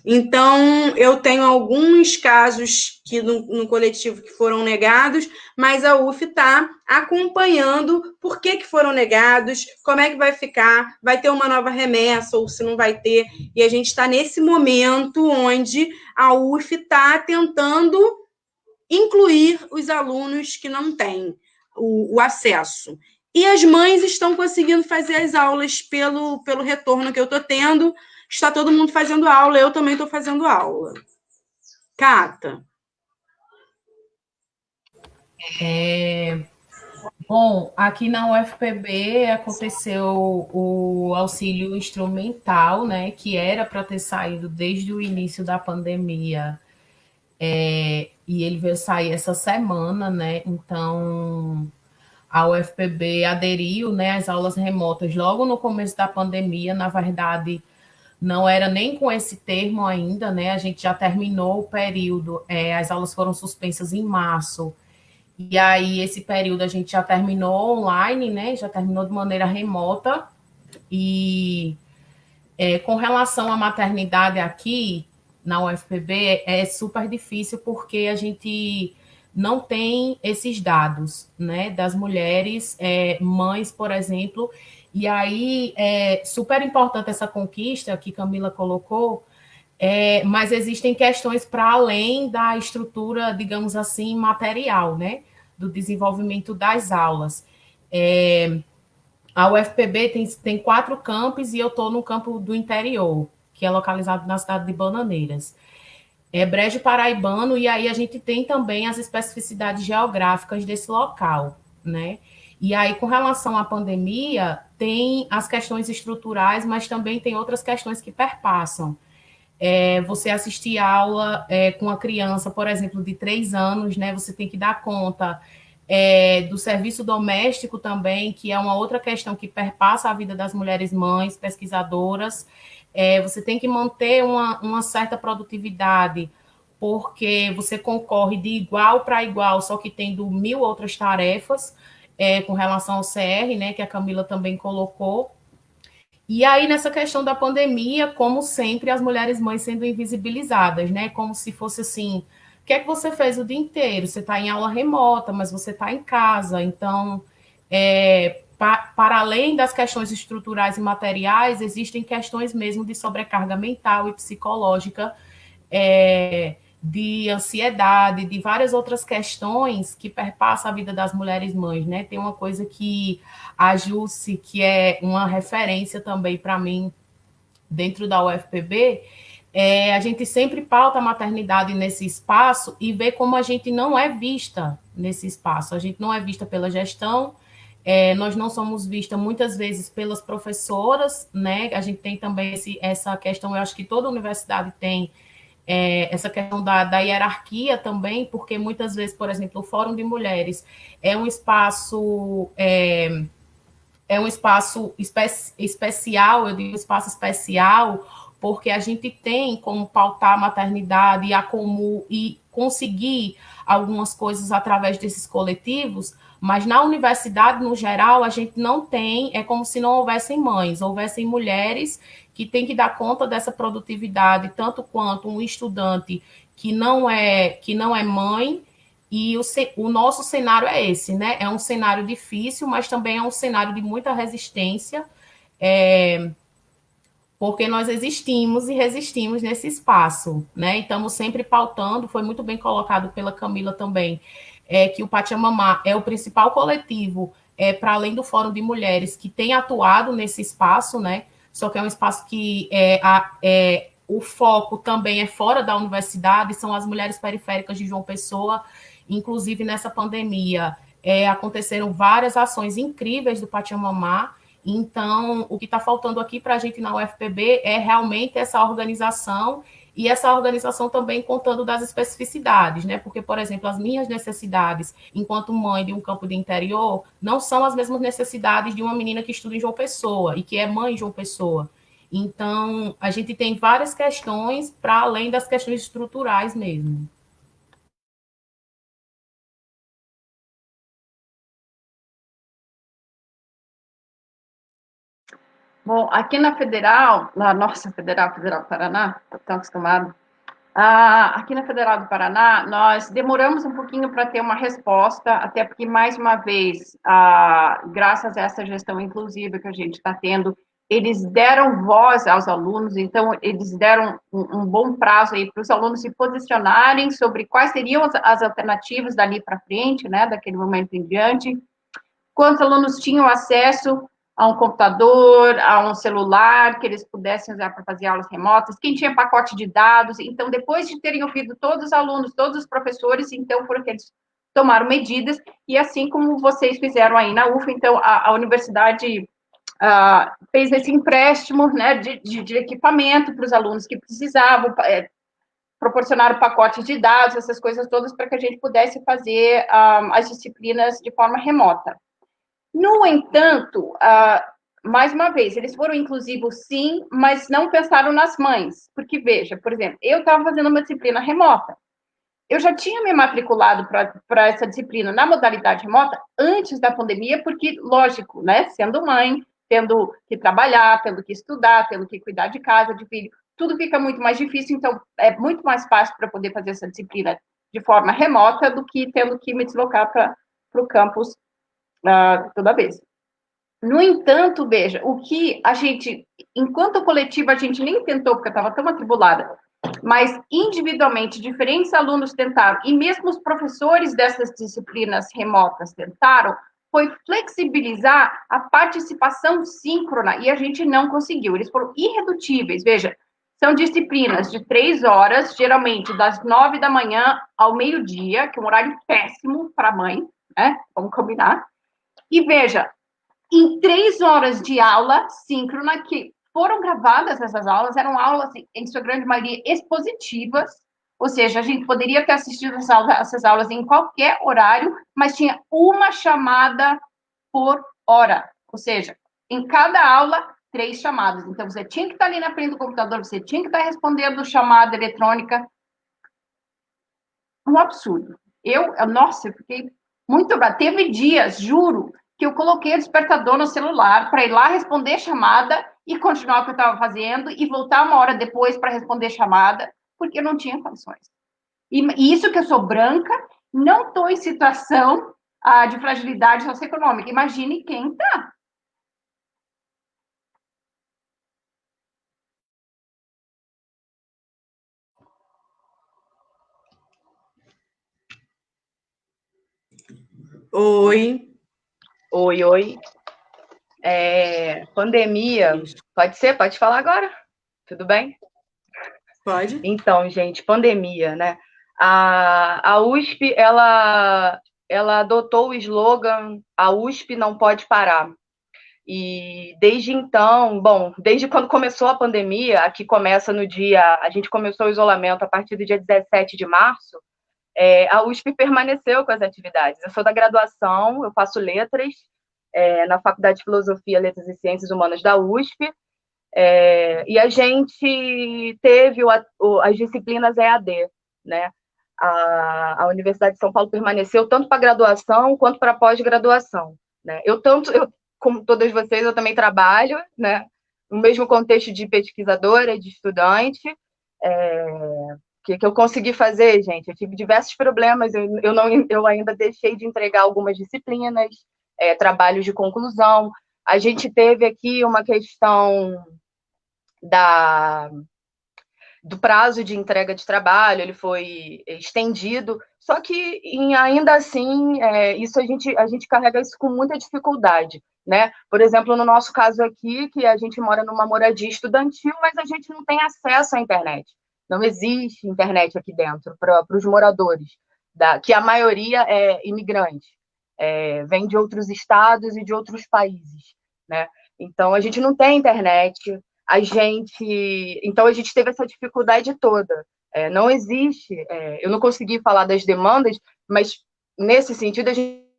Então, eu tenho alguns casos no coletivo que foram negados, mas a UF está acompanhando por que foram negados, como é que vai ficar, vai ter uma nova remessa ou se não vai ter. E a gente está nesse momento onde a UF está tentando incluir os alunos que não têm o acesso. E as mães estão conseguindo fazer as aulas pelo retorno que eu estou tendo. Está todo mundo fazendo aula, eu também estou fazendo aula. Cata? Bom, aqui na UFPB aconteceu o auxílio instrumental, né, que era para ter saído desde o início da pandemia, e ele veio sair essa semana, né, então a UFPB aderiu, né, às aulas remotas logo no começo da pandemia. Na verdade, não era nem com esse termo ainda, né, a gente já terminou o período, as aulas foram suspensas em março, e aí, esse período a gente já terminou online, né? Já terminou de maneira remota. E com relação à maternidade aqui na UFPB, é super difícil porque a gente não tem esses dados, né? Das mulheres, mães, por exemplo. E aí, é super importante essa conquista que Camila colocou, mas existem questões para além da estrutura, digamos assim, material, né? Do desenvolvimento das aulas. A UFPB tem 4 campos e eu estou no campo do interior, que é localizado na cidade de Bananeiras. É Brejo Paraibano, e aí a gente tem também as especificidades geográficas desse local, né? E aí, com relação à pandemia, tem as questões estruturais, mas também tem outras questões que perpassam. Você assistir aula com a criança, por exemplo, de 3 anos, né? Você tem que dar conta do serviço doméstico também, que é uma outra questão que perpassa a vida das mulheres mães, pesquisadoras. Você tem que manter uma certa produtividade, porque você concorre de igual para igual, só que tendo 1000 outras tarefas, com relação ao CR, né? Que a Camila também colocou. E aí, nessa questão da pandemia, como sempre, as mulheres mães sendo invisibilizadas, né? Como se fosse assim, o que é que você fez o dia inteiro? Você está em aula remota, mas você está em casa. Então, para além das questões estruturais e materiais, existem questões mesmo de sobrecarga mental e psicológica, de ansiedade, de várias outras questões que perpassam a vida das mulheres mães, né? Tem uma coisa que a Jusce, que é uma referência também para mim dentro da UFPB, a gente sempre pauta a maternidade nesse espaço e vê como a gente não é vista nesse espaço. A gente não é vista pela gestão, nós não somos vistas muitas vezes pelas professoras, né? A gente tem também essa questão, eu acho que toda universidade tem, essa questão da hierarquia também, porque muitas vezes, por exemplo, o Fórum de Mulheres é um espaço especial, eu digo espaço especial, porque a gente tem como pautar a maternidade e conseguir algumas coisas através desses coletivos, mas na universidade, no geral, a gente não tem, é como se não houvessem mães, houvessem mulheres que têm que dar conta dessa produtividade, tanto quanto um estudante que não é mãe. E o nosso cenário é esse, né? É um cenário difícil, mas também é um cenário de muita resistência, porque nós existimos e resistimos nesse espaço, né? E estamos sempre pautando, foi muito bem colocado pela Camila também, que o Pachamamá é o principal coletivo, para além do Fórum de Mulheres, que tem atuado nesse espaço, né? Só que é um espaço que o foco também é fora da universidade, são as mulheres periféricas de João Pessoa. Inclusive, nessa pandemia, aconteceram várias ações incríveis do Pachamamá. Então, o que está faltando aqui para a gente na UFPB é realmente essa organização, e essa organização também contando das especificidades, né? Porque, por exemplo, as minhas necessidades, enquanto mãe de um campo de interior, não são as mesmas necessidades de uma menina que estuda em João Pessoa e que é mãe de João Pessoa. Então, a gente tem várias questões para além das questões estruturais mesmo. Bom, aqui na Federal, na nossa Federal do Paraná, estou tão acostumado. Aqui na Federal do Paraná, nós demoramos um pouquinho para ter uma resposta, até porque, mais uma vez, graças a essa gestão inclusiva que a gente está tendo, eles deram voz aos alunos, então eles deram um bom prazo aí para os alunos se posicionarem sobre quais seriam as alternativas dali para frente, né, daquele momento em diante, quantos alunos tinham acesso a um computador, a um celular, que eles pudessem usar para fazer aulas remotas, quem tinha pacote de dados. Então, depois de terem ouvido todos os alunos, todos os professores, então foram que eles tomaram medidas, e assim como vocês fizeram aí na UFA, então a universidade fez esse empréstimo, né, de equipamento para os alunos que precisavam, proporcionaram pacotes de dados, essas coisas todas, para que a gente pudesse fazer as disciplinas de forma remota. No entanto, mais uma vez, eles foram inclusivos sim, mas não pensaram nas mães, porque veja, por exemplo, eu estava fazendo uma disciplina remota, eu já tinha me matriculado para essa disciplina na modalidade remota antes da pandemia, porque, lógico, né, sendo mãe, tendo que trabalhar, tendo que estudar, tendo que cuidar de casa, de filho, tudo fica muito mais difícil, então é muito mais fácil para poder fazer essa disciplina de forma remota do que tendo que me deslocar para o campus toda vez. No entanto, veja, o que a gente, enquanto coletivo, a gente nem tentou, porque eu estava tão atribulada, mas individualmente, diferentes alunos tentaram, e mesmo os professores dessas disciplinas remotas tentaram, foi flexibilizar a participação síncrona, e a gente não conseguiu. Eles foram irredutíveis, veja, são disciplinas de 3 horas, geralmente das 9 da manhã ao meio-dia, que é um horário péssimo para a mãe, né? Vamos combinar. E veja, em 3 horas de aula síncrona, que foram gravadas essas aulas, eram aulas, em sua grande maioria, expositivas, ou seja, a gente poderia ter assistido essas aulas em qualquer horário, mas tinha uma chamada por hora, ou seja, em cada aula, 3 chamadas. Então, você tinha que estar ali na frente do computador, você tinha que estar respondendo chamada eletrônica. Um absurdo. Nossa, eu fiquei muito brava. Teve dias, juro, que eu coloquei o despertador no celular para ir lá responder chamada e continuar o que eu estava fazendo e voltar 1 hora depois para responder chamada, porque eu não tinha condições. E isso que eu sou branca, não estou em situação de fragilidade socioeconômica. Imagine quem está. Oi. Oi. Pandemia. Pode ser? Pode falar agora? Tudo bem? Pode. Então, gente, pandemia, né? A USP, ela adotou o slogan "A USP não pode parar". E desde então, desde quando começou a pandemia, aqui começa a gente começou o isolamento a partir do dia 17 de março, a USP permaneceu com as atividades. Eu sou da graduação, eu faço letras na Faculdade de Filosofia, Letras e Ciências Humanas da USP, e a gente teve as disciplinas EAD, né? A Universidade de São Paulo permaneceu tanto para graduação quanto para pós-graduação, né? Como todas vocês, eu também trabalho, né? No mesmo contexto de pesquisadora, de estudante. O que eu consegui fazer, gente? Eu tive diversos problemas, eu ainda deixei de entregar algumas disciplinas, trabalhos de conclusão. A gente teve aqui uma questão do prazo de entrega de trabalho, ele foi estendido, só que ainda assim, isso a gente carrega isso com muita dificuldade, né? Por exemplo, no nosso caso aqui, que a gente mora numa moradia estudantil, mas a gente não tem acesso à internet. Não existe internet aqui dentro para os moradores, que a maioria é imigrante, vem de outros estados e de outros países, né? Então, a gente não tem internet, então a gente teve essa dificuldade toda. Não existe, eu não consegui falar das demandas, mas nesse sentido a gente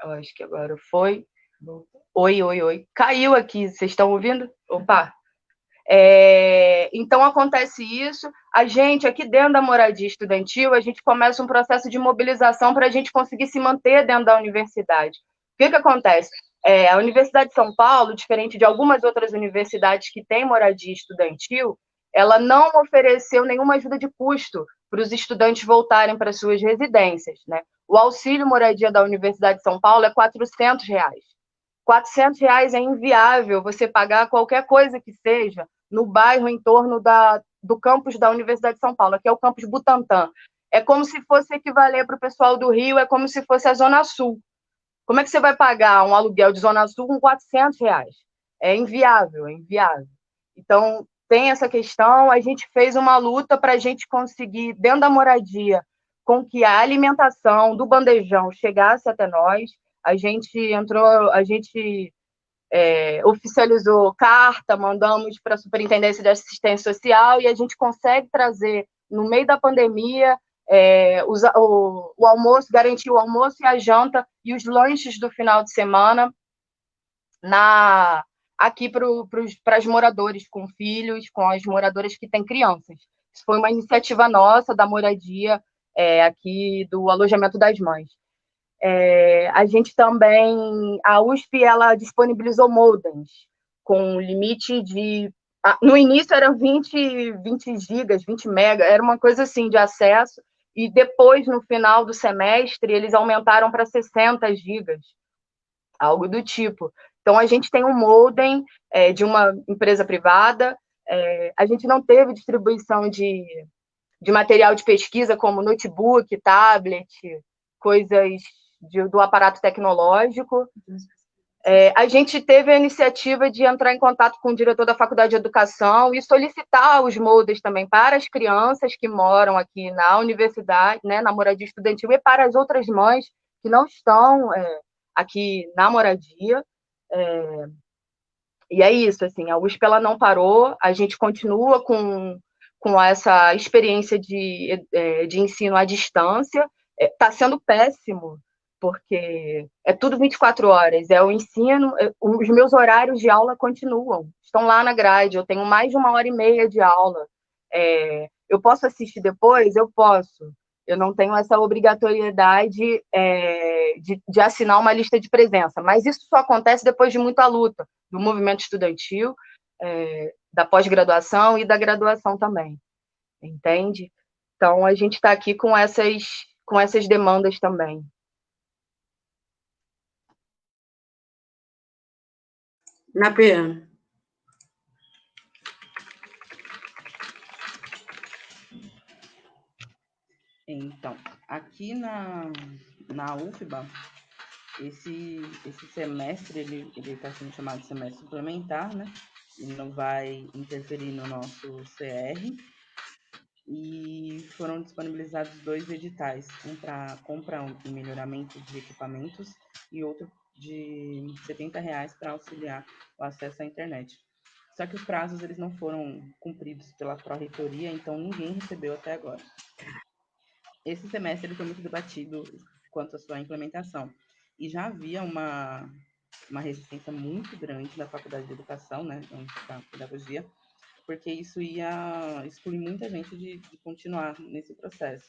eu acho que agora foi. Oi. Caiu aqui, vocês estão ouvindo? Opa! Então acontece isso, a gente aqui dentro da moradia estudantil, a gente começa um processo de mobilização para a gente conseguir se manter dentro da universidade. O que acontece? A Universidade de São Paulo, diferente de algumas outras universidades que têm moradia estudantil, ela não ofereceu nenhuma ajuda de custo para os estudantes voltarem para suas residências, né? O auxílio moradia da Universidade de São Paulo é R$400. R$400 é inviável você pagar qualquer coisa que seja no bairro em torno do campus da Universidade de São Paulo, que é o campus Butantã. É como se fosse equivaler para o pessoal do Rio, é como se fosse a Zona Sul. Como é que você vai pagar um aluguel de Zona Sul com R$ 400? É inviável, é inviável. Então, tem essa questão, a gente fez uma luta para a gente conseguir, dentro da moradia, com que a alimentação do bandejão chegasse até nós. A gente oficializou carta, mandamos para a Superintendência de Assistência Social e a gente consegue trazer, no meio da pandemia, o almoço, garantir o almoço e a janta e os lanches do final de semana aqui para as moradores com filhos, com as moradoras que têm crianças. Isso foi uma iniciativa nossa da moradia aqui do alojamento das mães. A gente também, a USP, ela disponibilizou modems com limite de... No início eram 20 gigas, 20 mega, era uma coisa assim de acesso, e depois, no final do semestre, eles aumentaram para 60 gigas, algo do tipo. Então, a gente tem um modem de uma empresa privada, a gente não teve distribuição de material de pesquisa como notebook, tablet, coisas do aparato tecnológico. A gente teve a iniciativa de entrar em contato com o diretor da Faculdade de Educação e solicitar os moldes também para as crianças que moram aqui na universidade, né, na moradia estudantil, e para as outras mães que não estão aqui na moradia. E é isso, assim, a USP ela não parou, a gente continua com essa experiência de ensino à distância. Está sendo péssimo, porque é tudo 24 horas, é o ensino, os meus horários de aula continuam, estão lá na grade, eu tenho mais de 1h30 de aula. Eu posso assistir depois? Eu posso. Eu não tenho essa obrigatoriedade de assinar uma lista de presença, mas isso só acontece depois de muita luta do movimento estudantil, da pós-graduação e da graduação também, entende? Então, a gente está aqui com essas demandas também. Napê. Então, aqui na UFBA, esse semestre ele está sendo chamado de semestre suplementar, né? Ele não vai interferir no nosso CR. E foram disponibilizados 2 editais, um para compra e melhoramento de equipamentos e outro de R$ 70 para auxiliar o acesso à internet. Só que os prazos eles não foram cumpridos pela Pró-Reitoria, então ninguém recebeu até agora. Esse semestre ele foi muito debatido quanto à sua implementação. E já havia uma resistência muito grande da Faculdade de Educação, né, da Pedagogia, porque isso ia excluir muita gente de continuar nesse processo.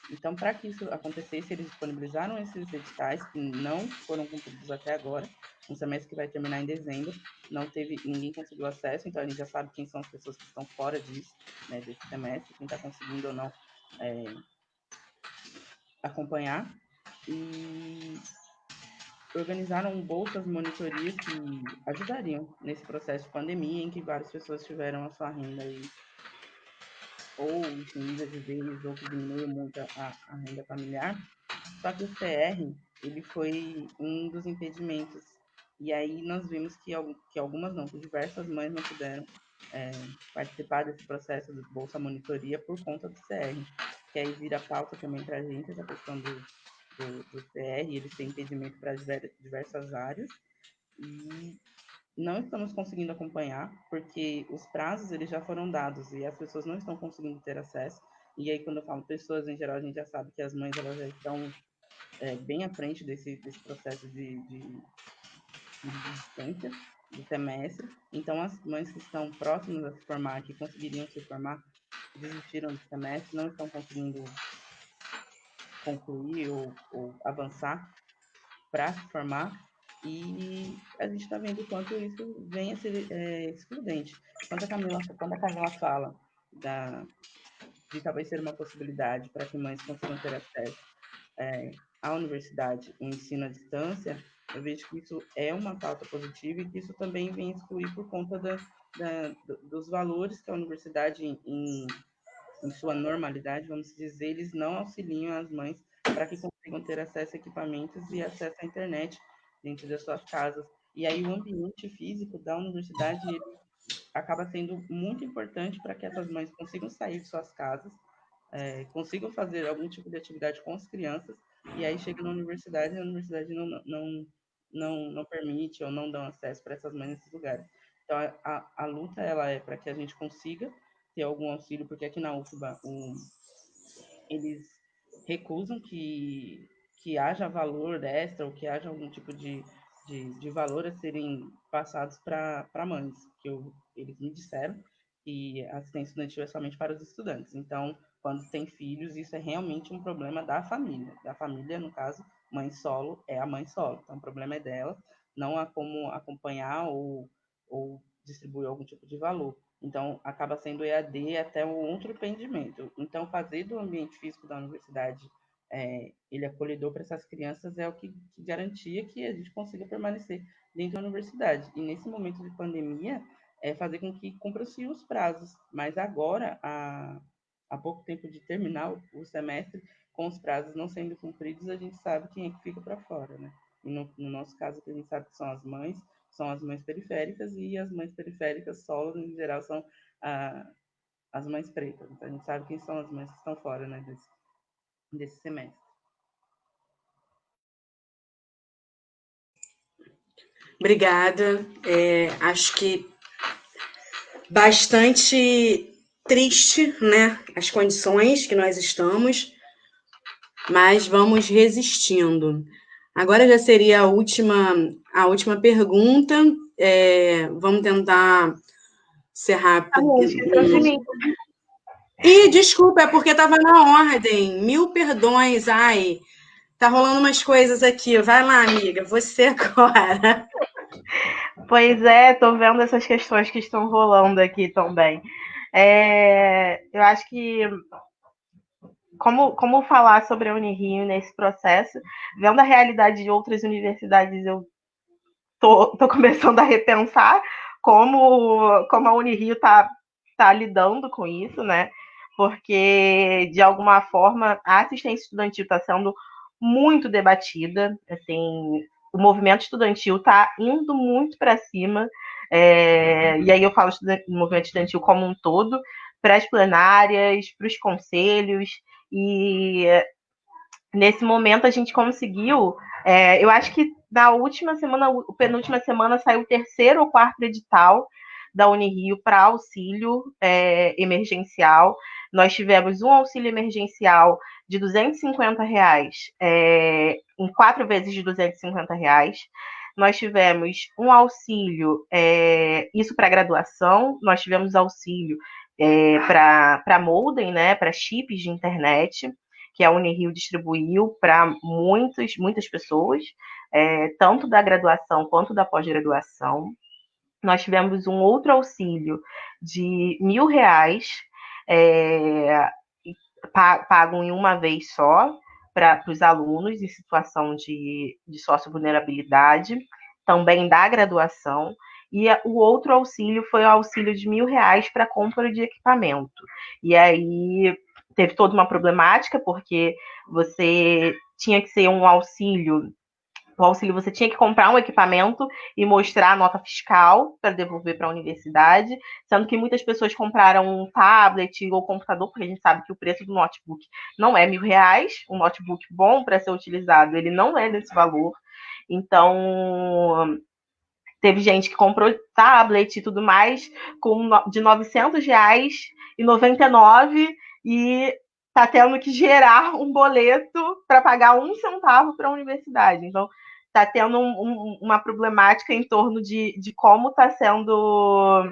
Então, para que isso acontecesse, eles disponibilizaram esses editais, que não foram cumpridos até agora, um semestre que vai terminar em dezembro, ninguém conseguiu acesso, então a gente já sabe quem são as pessoas que estão fora disso, né, desse semestre, quem está conseguindo ou não acompanhar, e organizaram bolsas monitorias que ajudariam nesse processo de pandemia, em que várias pessoas tiveram a sua renda aí ou diminuída de vez, ou que diminuiu muito a renda familiar. Só que o CR, ele foi um dos impedimentos. E aí nós vimos que algumas não, que diversas mães não puderam participar desse processo de Bolsa Monitoria por conta do CR. Que aí vira pauta também para a gente, essa questão do CR, eles têm impedimento para diversas áreas. E não estamos conseguindo acompanhar, porque os prazos eles já foram dados e as pessoas não estão conseguindo ter acesso. E aí, quando eu falo pessoas, em geral, a gente já sabe que as mães elas já estão bem à frente desse processo de desistência do semestre. Então, as mães que estão próximas a se formar, que conseguiriam se formar, desistiram do semestre, não estão conseguindo concluir ou avançar para se formar. E a gente está vendo o quanto isso vem a ser excludente. Quando a Camila fala de talvez ser uma possibilidade para que mães consigam ter acesso à universidade, o ensino à distância, eu vejo que isso é uma pauta positiva e que isso também vem excluir por conta dos valores que a universidade, em sua normalidade, vamos dizer, eles não auxiliam as mães para que consigam ter acesso a equipamentos e acesso à internet dentro das suas casas. E aí o ambiente físico da universidade ele acaba sendo muito importante para que essas mães consigam sair de suas casas, consigam fazer algum tipo de atividade com as crianças, e aí chega na universidade e a universidade não permite ou não dá acesso para essas mães nesses lugares. Então, a luta ela é para que a gente consiga ter algum auxílio, porque aqui na UFBA eles recusam que haja valor extra ou que haja algum tipo de valor a serem passados para mães, eles me disseram que a assistência estudantil é somente para os estudantes. Então, quando tem filhos, isso é realmente um problema da família. Da família, no caso, mãe solo é a mãe solo. Então, o problema é dela, não há como acompanhar ou distribuir algum tipo de valor. Então, acaba sendo EAD até um outro empreendimento. Então, fazer do ambiente físico da universidade ele acolhedor para essas crianças é o que garantia que a gente consiga permanecer dentro da universidade. E nesse momento de pandemia, fazer com que cumpra-se os prazos. Mas agora, há pouco tempo de terminar o semestre, com os prazos não sendo cumpridos, a gente sabe quem é que fica para fora, né? E no nosso caso, a gente sabe que são as mães periféricas, e as mães periféricas solos, em geral, são as mães pretas. Então, a gente sabe quem são as mães que estão fora, né, desse semestre. Obrigada. Acho que bastante triste, né, as condições que nós estamos, mas vamos resistindo. Agora já seria a última pergunta. Vamos tentar ser rápido. Esqueceu de mim. Ih, desculpa, é porque estava na ordem. Mil perdões. Ai, tá rolando umas coisas aqui. Vai lá, amiga, você agora. Pois tô vendo essas questões que estão rolando aqui também. Eu acho que como falar sobre a Unirio nesse processo, vendo a realidade de outras universidades, eu tô começando a repensar como a Unirio tá lidando com isso, né? Porque, de alguma forma, a assistência estudantil está sendo muito debatida. Assim, o movimento estudantil está indo muito para cima. E aí eu falo do movimento estudantil como um todo, para as plenárias, para os conselhos. E nesse momento a gente conseguiu. Eu acho que na última semana, penúltima semana, saiu o terceiro ou quarto edital da Unirio para auxílio emergencial. Nós tivemos um auxílio emergencial de R$250, em 4 vezes de R$250. Nós tivemos um auxílio, isso para graduação, nós tivemos auxílio para modem, né, para chips de internet, que a Unirio distribuiu para muitas pessoas, tanto da graduação quanto da pós-graduação. Nós tivemos um outro auxílio de R$1.000, pago em uma vez só, para os alunos em situação de sócio-vulnerabilidade, também da graduação. E o outro auxílio foi o auxílio de R$1.000 para compra de equipamento. E aí teve toda uma problemática, porque você tinha que ser um auxílio. O auxílio você tinha que comprar um equipamento e mostrar a nota fiscal para devolver para a universidade, sendo que muitas pessoas compraram um tablet ou computador, porque a gente sabe que o preço do notebook não é R$1.000, um notebook bom para ser utilizado, ele não é desse valor. Então, teve gente que comprou tablet e tudo mais de R$900,99 e tá tendo que gerar um boleto para pagar 1 centavo para a universidade. Então, tá tendo uma problemática em torno de como tá sendo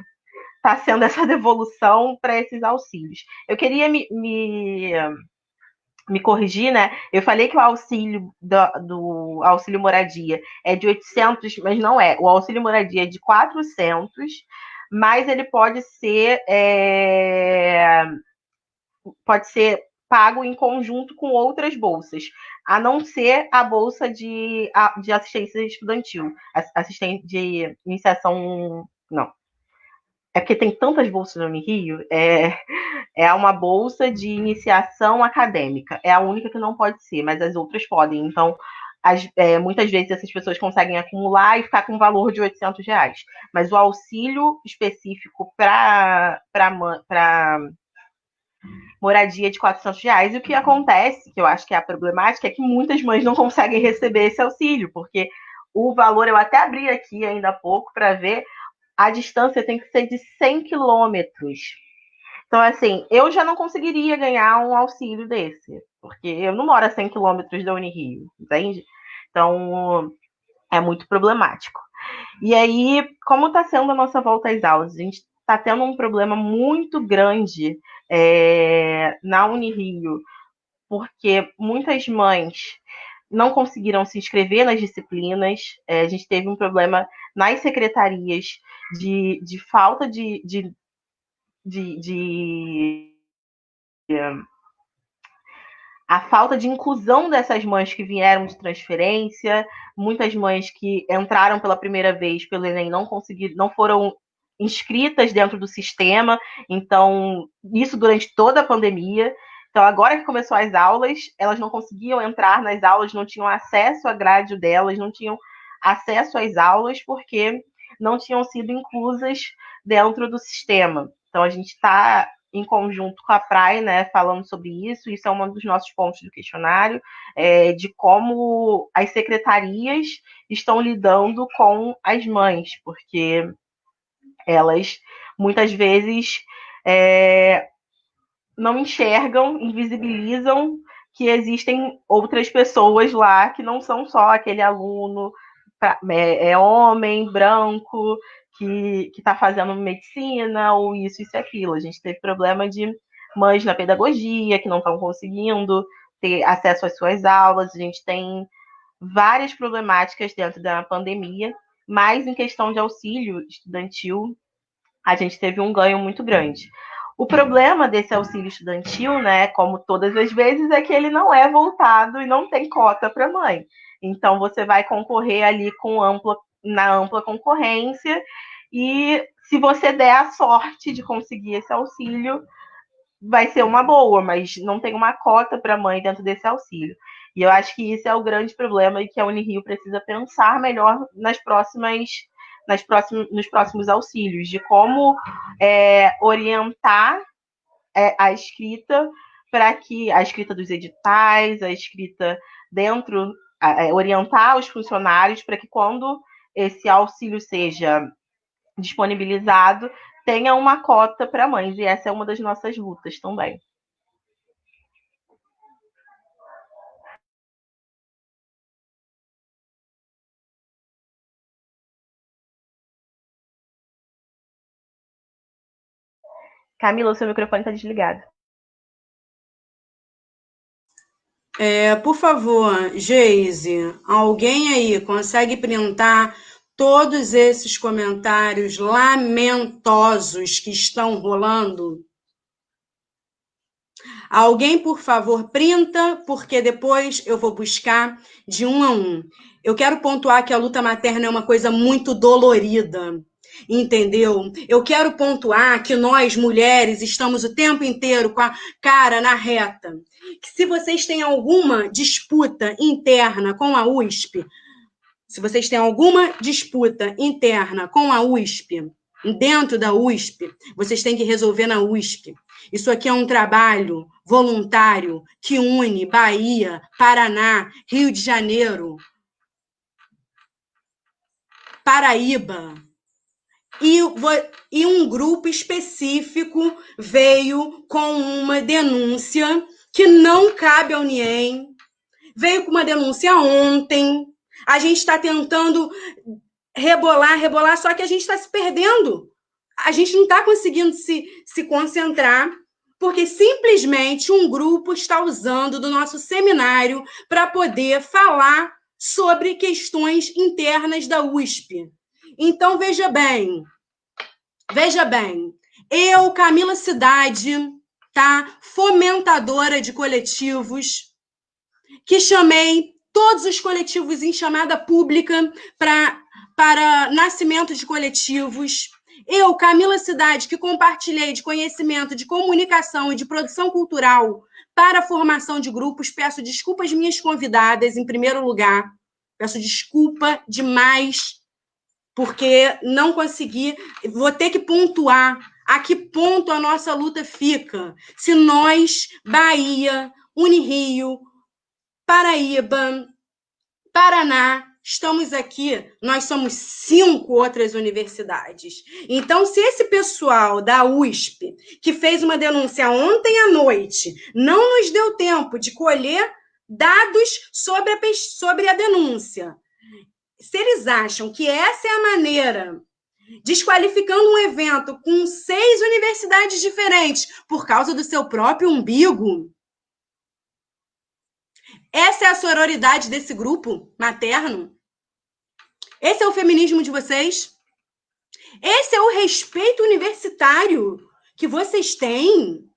essa devolução para esses auxílios. Eu queria me corrigir, né? Eu falei que o auxílio do auxílio moradia é de 800, mas não é. O auxílio moradia é de 400, mas ele pode ser pago em conjunto com outras bolsas. a não ser a bolsa de assistência estudantil, assistente de iniciação, não. É porque tem tantas bolsas no Unirio, é uma bolsa de iniciação acadêmica. É a única que não pode ser, mas as outras podem. Então, muitas vezes essas pessoas conseguem acumular e ficar com um valor de R$800. Mas o auxílio específico para moradia de R$400. E o que acontece, que eu acho que é a problemática, é que muitas mães não conseguem receber esse auxílio, porque o valor, eu até abri aqui ainda há pouco para ver, a distância tem que ser de 100 quilômetros. Então, assim, eu já não conseguiria ganhar um auxílio desse, porque eu não moro a 100 quilômetros da Unirio, entende? Então, é muito problemático. E aí, como está sendo a nossa volta às aulas? A gente está tendo um problema muito grande na Unirio, porque muitas mães não conseguiram se inscrever nas disciplinas. A gente teve um problema nas secretarias de falta de a falta de inclusão dessas mães que vieram de transferência, muitas mães que entraram pela primeira vez pelo Enem não foram inscritas dentro do sistema, então isso durante toda a pandemia. Então, agora que começou as aulas, elas não conseguiam entrar nas aulas, não tinham acesso à grade delas, não tinham acesso às aulas, porque não tinham sido inclusas dentro do sistema. Então, a gente está em conjunto com a PRAE, né, falando sobre isso. Isso é um dos nossos pontos do questionário, de como as secretarias estão lidando com as mães, porque elas, muitas vezes, não enxergam, invisibilizam que existem outras pessoas lá que não são só aquele aluno homem, branco, que está fazendo medicina, ou isso e aquilo. A gente teve problema de mães na pedagogia que não estão conseguindo ter acesso às suas aulas. A gente tem várias problemáticas dentro da pandemia, mas em questão de auxílio estudantil, a gente teve um ganho muito grande. O problema desse auxílio estudantil, né, como todas as vezes, é que ele não é voltado e não tem cota para mãe. Então, você vai concorrer ali na ampla concorrência, e se você der a sorte de conseguir esse auxílio, vai ser uma boa, mas não tem uma cota para mãe dentro desse auxílio. E eu acho que isso é o grande problema e que a Unirio precisa pensar melhor nos próximos auxílios, de como orientar a escrita, para que a escrita dos editais, a escrita dentro, orientar os funcionários para que quando esse auxílio seja disponibilizado, tenha uma cota para mães, e essa é uma das nossas lutas também. Camila, o seu microfone está desligado. Por favor, Geise, alguém aí consegue printar todos esses comentários lamentosos que estão rolando? Alguém, por favor, printa, porque depois eu vou buscar de um a um. Eu quero pontuar que a luta materna é uma coisa muito dolorida, entendeu? Eu quero pontuar que nós, mulheres, estamos o tempo inteiro com a cara na reta. Que se vocês têm alguma disputa interna com a USP, dentro da USP, vocês têm que resolver na USP. Isso aqui é um trabalho voluntário que une Bahia, Paraná, Rio de Janeiro, Paraíba. E um grupo específico veio com uma denúncia que não cabe ao UNIEM. Veio com uma denúncia ontem. A gente está tentando rebolar, só que a gente está se perdendo. A gente não está conseguindo se concentrar, porque simplesmente um grupo está usando do nosso seminário para poder falar sobre questões internas da USP. Então, veja bem, eu, Camila Cidade, tá, fomentadora de coletivos, que chamei todos os coletivos em chamada pública para nascimento de coletivos. Eu, Camila Cidade, que compartilhei de conhecimento, de comunicação e de produção cultural para a formação de grupos, peço desculpas às minhas convidadas, em primeiro lugar. Peço desculpa demais, porque não consegui. Vou ter que pontuar a que ponto a nossa luta fica. Se nós, Bahia, Unirio, Paraíba, Paraná, estamos aqui, nós somos 5 outras universidades. Então, se esse pessoal da USP, que fez uma denúncia ontem à noite, não nos deu tempo de colher dados sobre a denúncia, se eles acham que essa é a maneira, desqualificando um evento com 6 universidades diferentes por causa do seu próprio umbigo, essa é a sororidade desse grupo materno? Esse é o feminismo de vocês? Esse é o respeito universitário que vocês têm?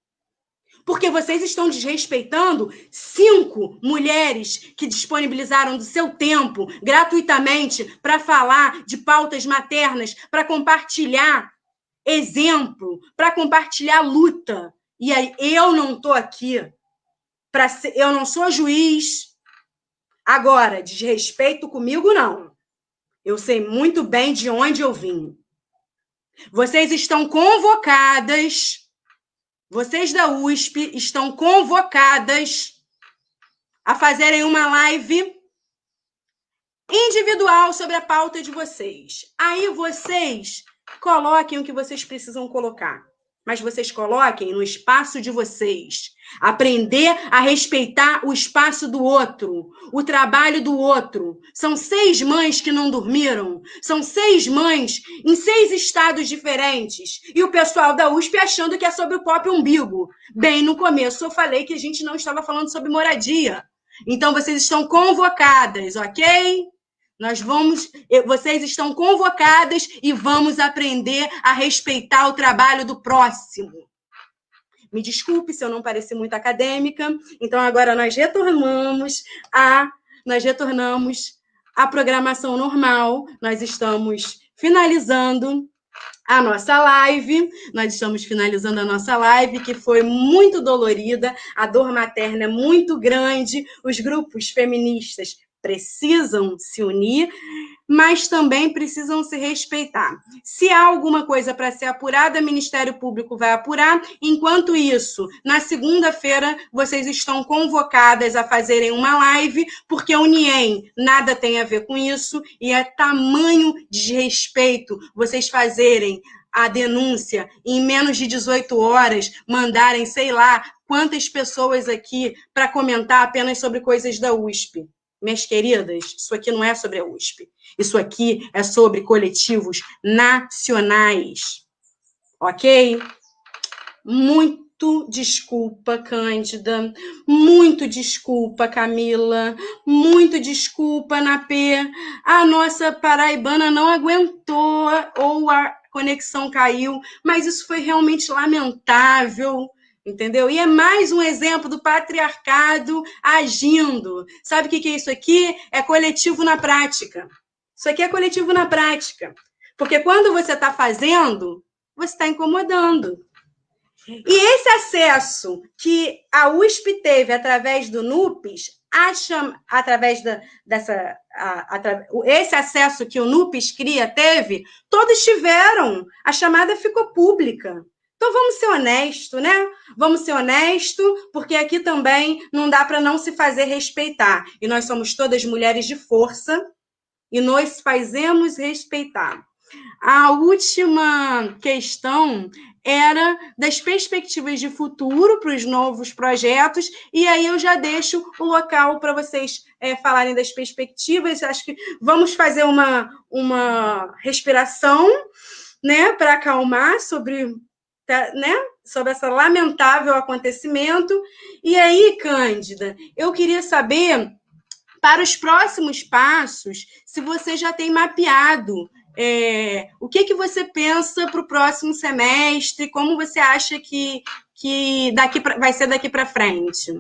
Porque vocês estão desrespeitando 5 mulheres que disponibilizaram do seu tempo gratuitamente para falar de pautas maternas, para compartilhar exemplo, para compartilhar luta. E aí eu não estou aqui eu não sou juiz. Agora, desrespeito comigo, não. Eu sei muito bem de onde eu vim. Vocês estão convocadas, vocês da USP estão convocadas a fazerem uma live individual sobre a pauta de vocês. Aí vocês coloquem o que vocês precisam colocar. Mas vocês coloquem no espaço de vocês. Aprender a respeitar o espaço do outro, o trabalho do outro. São 6 mães que não dormiram. São 6 mães em 6 estados diferentes. E o pessoal da USP achando que é sobre o próprio umbigo. Bem, no começo eu falei que a gente não estava falando sobre moradia. Então, vocês estão convocadas, ok? Vocês estão convocadas e vamos aprender a respeitar o trabalho do próximo. Me desculpe se eu não pareci muito acadêmica. Então, agora nós retornamos à programação normal. Nós estamos finalizando a nossa live. Que foi muito dolorida. A dor materna é muito grande. Os grupos feministas precisam se unir, mas também precisam se respeitar. Se há alguma coisa para ser apurada, o Ministério Público vai apurar. Enquanto isso, na segunda-feira, vocês estão convocadas a fazerem uma live, porque a UNIEM nada tem a ver com isso, e é tamanho desrespeito vocês fazerem a denúncia em menos de 18 horas, mandarem, sei lá, quantas pessoas aqui para comentar apenas sobre coisas da USP. Minhas queridas, isso aqui não é sobre a USP. Isso aqui é sobre coletivos nacionais. Ok? Muito desculpa, Cândida. Muito desculpa, Camila. Muito desculpa, Napê. A nossa paraibana não aguentou ou a conexão caiu, mas isso foi realmente lamentável. Entendeu? E é mais um exemplo do patriarcado agindo. Sabe o que é isso aqui? É coletivo na prática. Isso aqui é coletivo na prática. Porque quando você está fazendo, você está incomodando. E esse acesso que a USP teve através do NUPES, esse acesso que o NUPES teve, todos tiveram. A chamada ficou pública. Então, vamos ser honestos, né? Vamos ser honestos, porque aqui também não dá para não se fazer respeitar. E nós somos todas mulheres de força e nós fazemos respeitar. A última questão era das perspectivas de futuro para os novos projetos, e aí eu já deixo o local para vocês falarem das perspectivas. Acho que vamos fazer uma respiração, né, para acalmar sobre esse lamentável acontecimento. E aí, Cândida, eu queria saber, para os próximos passos, se você já tem mapeado o que você pensa para o próximo semestre, como você acha que vai ser daqui para frente?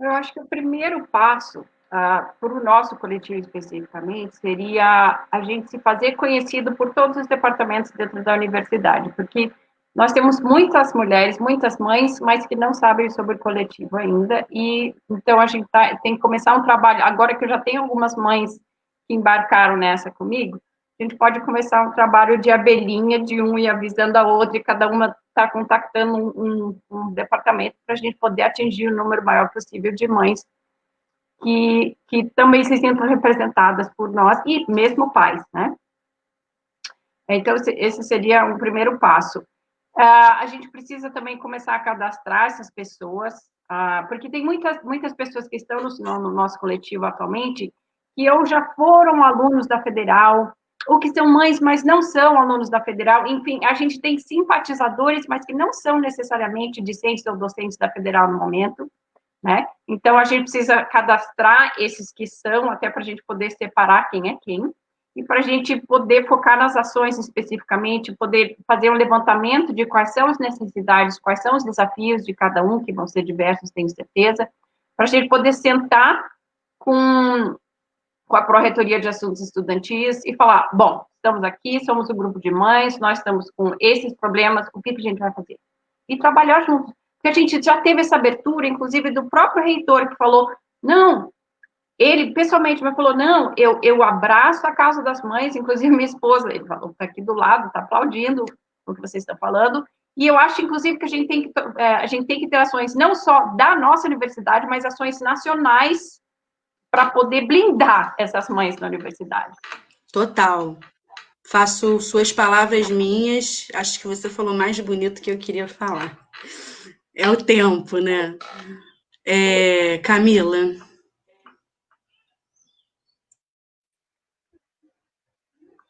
Eu acho que o primeiro passo, para o nosso coletivo especificamente, seria a gente se fazer conhecido por todos os departamentos dentro da universidade, porque nós temos muitas mulheres, muitas mães, mas que não sabem sobre o coletivo ainda, e então a gente tem que começar um trabalho, agora que eu já tenho algumas mães que embarcaram nessa comigo, a gente pode começar um trabalho de abelhinha, de um e avisando a outra, e cada uma está contactando um departamento para a gente poder atingir o número maior possível de mães que também se sintam representadas por nós, e mesmo pais, né? Então, esse seria um primeiro passo. A gente precisa também começar a cadastrar essas pessoas, porque tem muitas pessoas que estão no nosso coletivo atualmente que ou já foram alunos da Federal, ou que são mães, mas não são alunos da Federal. Enfim, a gente tem simpatizadores, mas que não são necessariamente discentes ou docentes da Federal no momento, né? Então, a gente precisa cadastrar esses que são, até para a gente poder separar quem é quem, e para a gente poder focar nas ações especificamente, poder fazer um levantamento de quais são as necessidades, quais são os desafios de cada um, que vão ser diversos, tenho certeza, para a gente poder sentar com a Pró-Reitoria de Assuntos Estudantis e falar, bom, estamos aqui, somos um grupo de mães, nós estamos com esses problemas, o que a gente vai fazer? E trabalhar juntos. Porque a gente já teve essa abertura, inclusive do próprio reitor, que falou, não, ele pessoalmente me falou, não, eu abraço a causa das mães, inclusive minha esposa, ele falou, está aqui do lado, está aplaudindo o que vocês estão falando, e eu acho, inclusive, que a gente tem que ter ações não só da nossa universidade, mas ações nacionais para poder blindar essas mães na universidade. Total. Faço suas palavras minhas. Acho que você falou mais bonito que eu queria falar. É o tempo, né? Camila.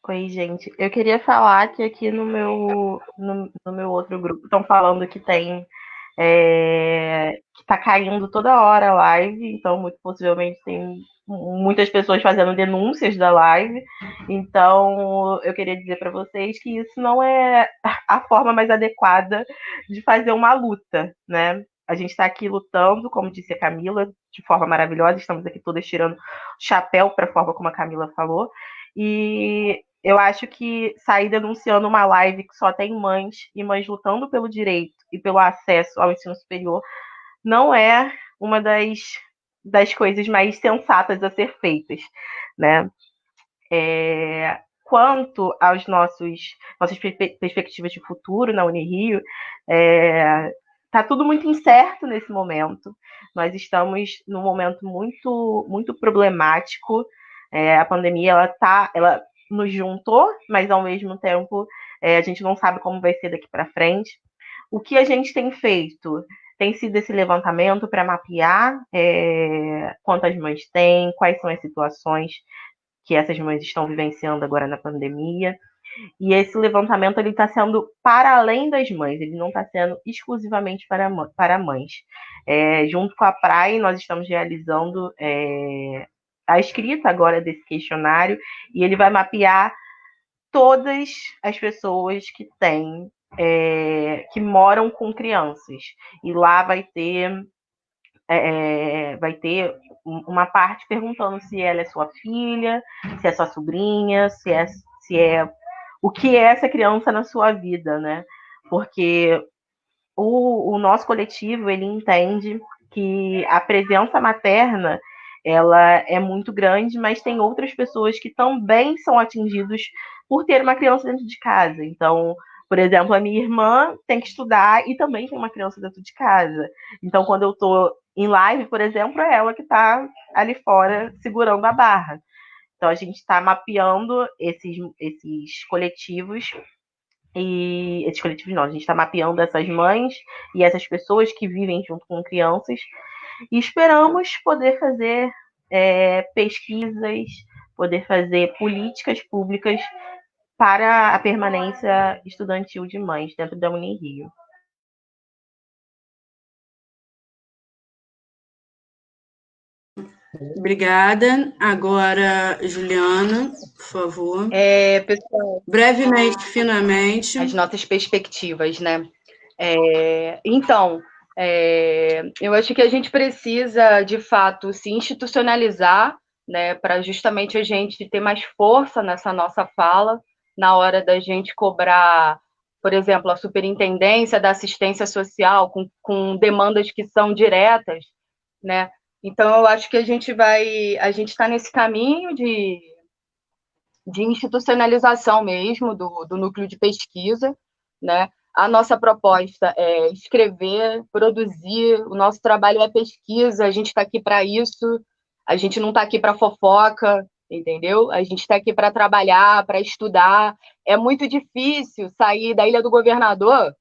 Oi, gente. Eu queria falar que aqui no meu outro grupo estão falando que tem que tá caindo toda hora a live, então muito possivelmente tem muitas pessoas fazendo denúncias da live. Então eu queria dizer para vocês que isso não é a forma mais adequada de fazer uma luta, né? A gente está aqui lutando, como disse a Camila, de forma maravilhosa, estamos aqui todas tirando chapéu para a forma como a Camila falou, e eu acho que sair denunciando uma live que só tem mães e mães lutando pelo direito e pelo acesso ao ensino superior não é uma das coisas mais sensatas a ser feitas, né? Quanto às nossas perspectivas de futuro na Unirio, está tudo muito incerto nesse momento. Nós estamos num momento muito, muito problemático. A pandemia ela nos juntou, mas ao mesmo tempo a gente não sabe como vai ser daqui para frente. O que a gente tem feito tem sido esse levantamento para mapear quantas mães tem, quais são as situações que essas mães estão vivenciando agora na pandemia. E esse levantamento está sendo para além das mães, ele não está sendo exclusivamente para mães. Junto com a PRAE, nós estamos realizando a escrita agora desse questionário, e ele vai mapear todas as pessoas que têm, que moram com crianças. E lá vai ter uma parte perguntando se ela é sua filha, se é sua sobrinha, se é o que é essa criança na sua vida, né? Porque o nosso coletivo, ele entende que a presença materna, ela é muito grande, mas tem outras pessoas que também são atingidas por ter uma criança dentro de casa. Então, por exemplo, a minha irmã tem que estudar e também tem uma criança dentro de casa. Então, quando eu estou em live, por exemplo, é ela que está ali fora segurando a barra. Então, a gente está mapeando esses coletivos. E esses coletivos não, a gente está mapeando essas mães e essas pessoas que vivem junto com crianças, e esperamos poder fazer pesquisas, poder fazer políticas públicas para a permanência estudantil de mães dentro da Unirio. Obrigada. Agora, Juliana, por favor. Pessoal, brevemente, finalmente, as nossas perspectivas, né? Então, Eu acho que a gente precisa, de fato, se institucionalizar, né, para justamente a gente ter mais força nessa nossa fala, na hora da gente cobrar, por exemplo, a superintendência da assistência social com demandas que são diretas, né? Então, eu acho que a gente está nesse caminho de institucionalização mesmo do núcleo de pesquisa, né? A nossa proposta é escrever, produzir, o nosso trabalho é pesquisa, a gente está aqui para isso, a gente não está aqui para fofoca, entendeu? A gente está aqui para trabalhar, para estudar. É muito difícil sair da Ilha do Governador,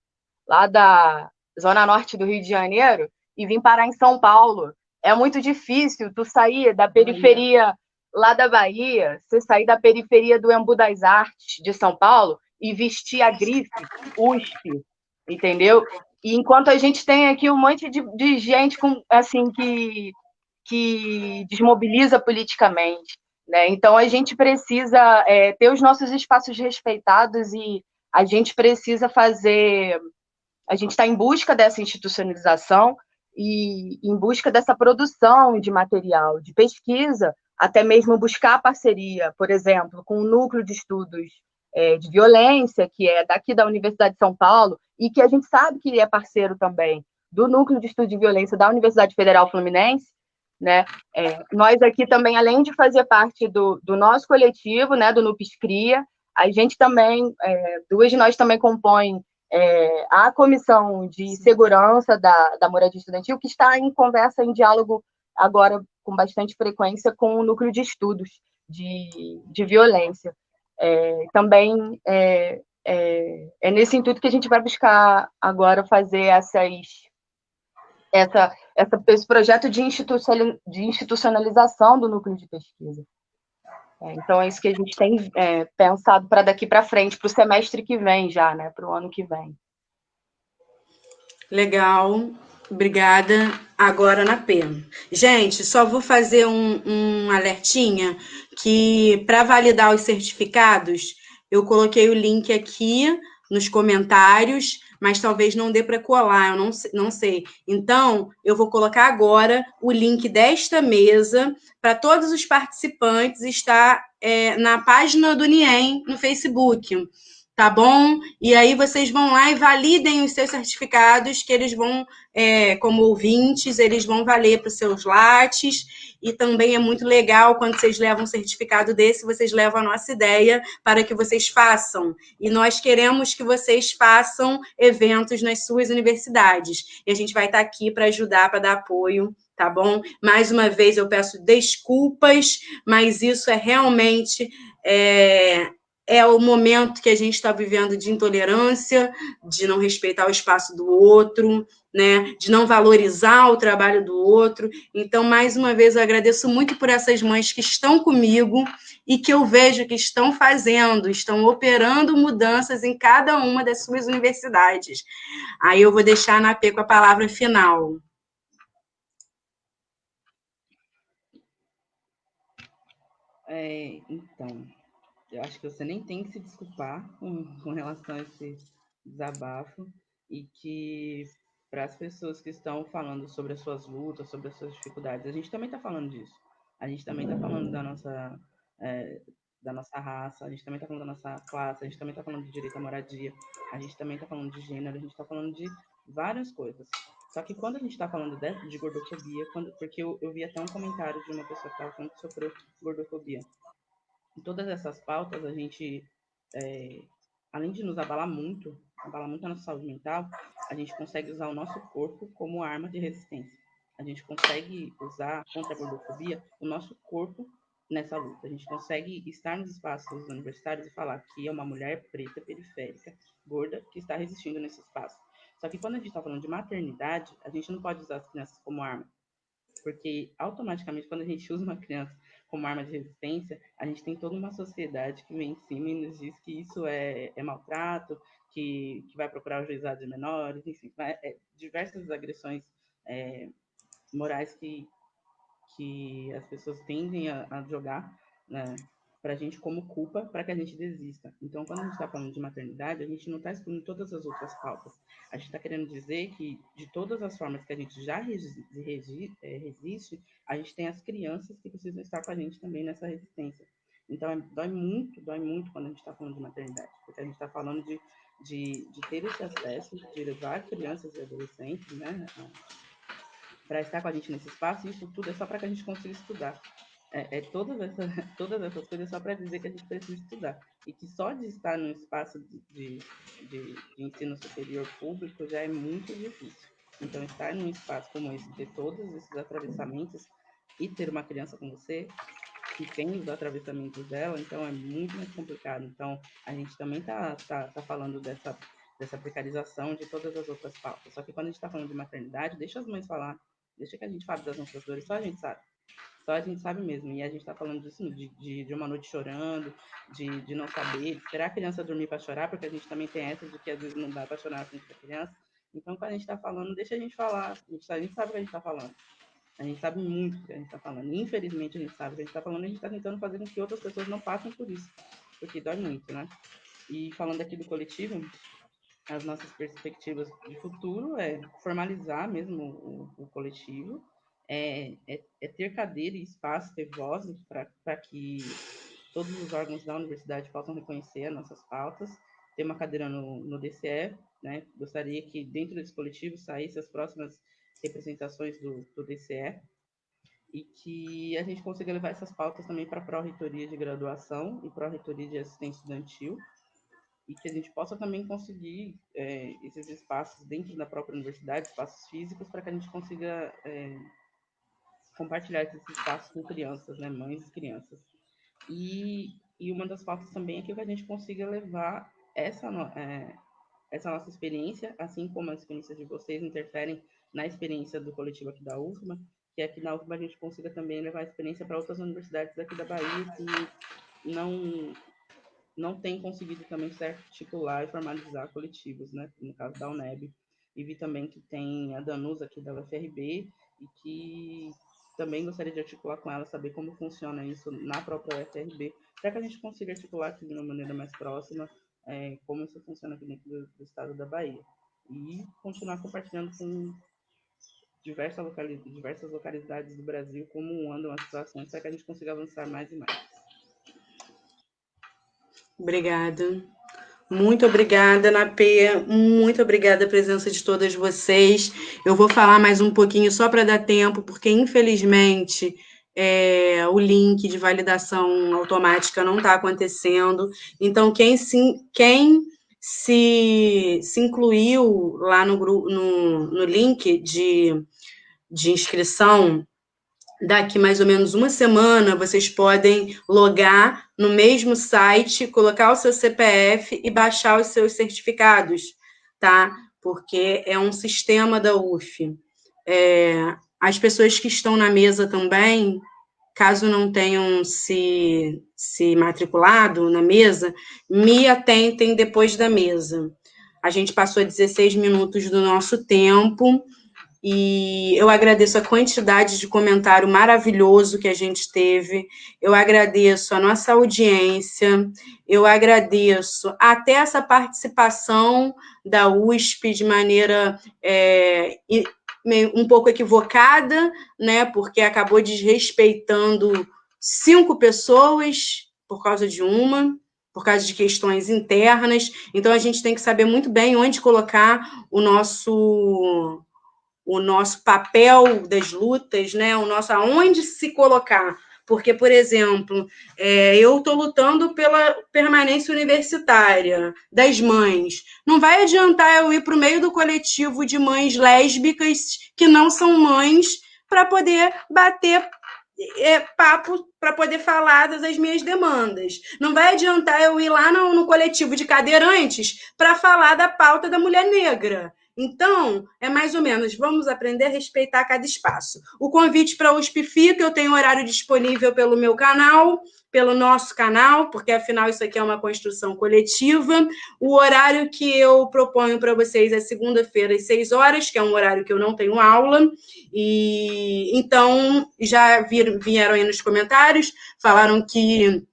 lá da zona norte do Rio de Janeiro, e vir parar em São Paulo. É muito difícil tu sair da periferia lá da Bahia, você sair da periferia do Embu das Artes de São Paulo e vestir a grife USP, entendeu? E enquanto a gente tem aqui um monte de gente com, assim, que desmobiliza politicamente, né? Então a gente precisa ter os nossos espaços respeitados e a gente precisa fazer. A gente está em busca dessa institucionalização e em busca dessa produção de material, de pesquisa, até mesmo buscar parceria, por exemplo, com o Núcleo de Estudos de Violência, que é daqui da Universidade de São Paulo, e que a gente sabe que é parceiro também do Núcleo de Estudos de Violência da Universidade Federal Fluminense, né? Nós aqui também, além de fazer parte do nosso coletivo, né, do NUPES Cria, a gente também, duas de nós também compõem a Comissão de Segurança da Moradia Estudantil, que está em conversa, em diálogo agora com bastante frequência com o Núcleo de Estudos de Violência. Também é nesse intuito que a gente vai buscar agora fazer esse projeto de institucionalização do núcleo de pesquisa. Então, é isso que a gente tem pensado para daqui para frente, para o semestre que vem já, né? Para o ano que vem. Legal, obrigada. Agora na P. Gente, só vou fazer um alertinha que para validar os certificados, eu coloquei o link aqui nos comentários, mas talvez não dê para colar, eu não sei. Então, eu vou colocar agora o link desta mesa para todos os participantes estar na página do NIEM no Facebook. Tá bom? E aí vocês vão lá e validem os seus certificados, que eles vão, como ouvintes, eles vão valer para os seus lates. E também é muito legal quando vocês levam um certificado desse, vocês levam a nossa ideia para que vocês façam. E nós queremos que vocês façam eventos nas suas universidades. E a gente vai estar aqui para ajudar, para dar apoio, tá bom? Mais uma vez eu peço desculpas, mas isso é realmente o momento que a gente está vivendo de intolerância, de não respeitar o espaço do outro, né? De não valorizar o trabalho do outro. Então, mais uma vez, eu agradeço muito por essas mães que estão comigo e que eu vejo que estão operando mudanças em cada uma das suas universidades. Aí eu vou deixar a Napê com a palavra final. Então, eu acho que você nem tem que se desculpar com relação a esse desabafo e que para as pessoas que estão falando sobre as suas lutas, sobre as suas dificuldades, a gente também está falando disso. A gente também está falando da nossa raça, a gente também está falando da nossa classe, a gente também está falando de direito à moradia, a gente também está falando de gênero, a gente está falando de várias coisas. Só que quando a gente está falando de gordofobia, porque eu vi até um comentário de uma pessoa que estava falando que sofreu gordofobia. Em todas essas pautas, a gente, além de nos abalar muito a nossa saúde mental, a gente consegue usar o nosso corpo como arma de resistência. A gente consegue usar contra a gordofobia o nosso corpo nessa luta. A gente consegue estar nos espaços universitários e falar que é uma mulher preta, periférica, gorda, que está resistindo nesse espaço. Só que quando a gente está falando de maternidade, a gente não pode usar as crianças como arma. Porque automaticamente, quando a gente usa uma criança como arma de resistência, a gente tem toda uma sociedade que vem em cima e nos diz que isso é maltrato, que vai procurar o juizado de menores, enfim, diversas agressões morais que as pessoas tendem a jogar, né, para a gente como culpa para que a gente desista. Então, quando a gente está falando de maternidade, a gente não está excluindo todas as outras pautas. A gente está querendo dizer que, de todas as formas que a gente já resiste, a gente tem as crianças que precisam estar com a gente também nessa resistência. Então, dói muito quando a gente está falando de maternidade, porque a gente está falando de ter esse acesso, de levar crianças e adolescentes, né, para estar com a gente nesse espaço, e isso tudo é só para que a gente consiga estudar. Todas essas coisas só para dizer que a gente precisa estudar. E que só de estar num espaço de ensino superior público já é muito difícil. Então, estar num espaço como esse, ter todos esses atravessamentos e ter uma criança com você que tem os atravessamentos dela, então é muito mais complicado. Então, a gente também tá falando dessa precarização de todas as outras pautas. Só que quando a gente está falando de maternidade, deixa as mães falar, deixa que a gente fale das nossas dores, só a gente sabe. Só a gente sabe mesmo. E a gente está falando disso, de uma noite chorando, de não saber, de esperar a criança dormir para chorar, porque a gente também tem essa de que às vezes não dá para chorar na frente da criança. Então, quando a gente está falando, deixa a gente falar. A gente sabe o que a gente está falando. A gente sabe muito o que a gente está falando. Infelizmente, a gente sabe o que a gente está falando e a gente está tentando fazer com que outras pessoas não passem por isso. Porque dói muito, né? E falando aqui do coletivo, as nossas perspectivas de futuro é formalizar mesmo o coletivo, ter cadeira e espaço, ter voz para que todos os órgãos da universidade possam reconhecer as nossas pautas, ter uma cadeira no DCE, né? Gostaria que dentro desse coletivo saísse as próximas representações do DCE e que a gente consiga levar essas pautas também para a pró-reitoria de graduação e pró-reitoria de assistência estudantil, e que a gente possa também conseguir esses espaços dentro da própria universidade, espaços físicos, para que a gente consiga compartilhar esses espaços com crianças, né, mães e crianças. E uma das pautas também é que a gente consiga levar essa nossa experiência, assim como as experiências de vocês interferem na experiência do coletivo aqui da UFMA, que aqui na UFMA a gente consiga também levar a experiência para outras universidades aqui da Bahia que não tem conseguido também se articular e formalizar coletivos, né? No caso da UNEB. E vi também que tem a Danusa aqui da UFRB e que também gostaria de articular com ela, saber como funciona isso na própria UFRB, para que a gente consiga articular aqui de uma maneira mais próxima como isso funciona aqui dentro do estado da Bahia. E continuar compartilhando com diversas localidades do Brasil como andam as situações, para que a gente consiga avançar mais e mais. Obrigada. Muito obrigada, Napê. Muito obrigada a presença de todas vocês. Eu vou falar mais um pouquinho só para dar tempo, porque, infelizmente, o link de validação automática não está acontecendo. Então, quem se incluiu lá no link de inscrição, daqui mais ou menos uma semana, vocês podem logar no mesmo site, colocar o seu CPF e baixar os seus certificados, tá? Porque é um sistema da UF. As pessoas que estão na mesa também, caso não tenham se matriculado na mesa, me atentem depois da mesa. A gente passou 16 minutos do nosso tempo. E eu agradeço a quantidade de comentário maravilhoso que a gente teve, eu agradeço a nossa audiência, eu agradeço até essa participação da USP de maneira um pouco equivocada, né, porque acabou desrespeitando 5 pessoas por causa de uma, por causa de questões internas. Então, a gente tem que saber muito bem onde colocar o nosso papel das lutas, né? Aonde se colocar. Porque, por exemplo, eu estou lutando pela permanência universitária das mães. Não vai adiantar eu ir para o meio do coletivo de mães lésbicas que não são mães para poder bater papo, para poder falar das minhas demandas. Não vai adiantar eu ir lá no coletivo de cadeirantes para falar da pauta da mulher negra. Então, é mais ou menos, vamos aprender a respeitar cada espaço. O convite para a USP fica, eu tenho horário disponível pelo meu canal, pelo nosso canal, porque, afinal, isso aqui é uma construção coletiva. O horário que eu proponho para vocês é segunda-feira, às 6 horas, que é um horário que eu não tenho aula. E então, já vieram aí nos comentários, falaram que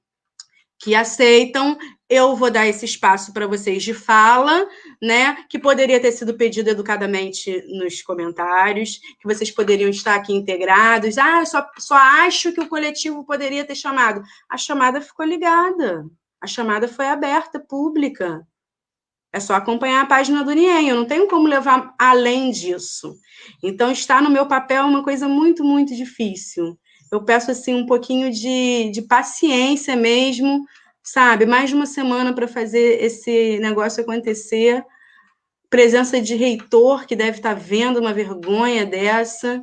que aceitam, eu vou dar esse espaço para vocês de fala, né? Que poderia ter sido pedido educadamente nos comentários, que vocês poderiam estar aqui integrados. Ah, só acho que o coletivo poderia ter chamado. A chamada ficou ligada, a chamada foi aberta, pública. É só acompanhar a página do NIEM, eu não tenho como levar além disso. Então, está no meu papel uma coisa muito, muito difícil. Eu peço, assim, um pouquinho de paciência mesmo, sabe? Mais de uma semana para fazer esse negócio acontecer. Presença de reitor, que deve estar vendo uma vergonha dessa.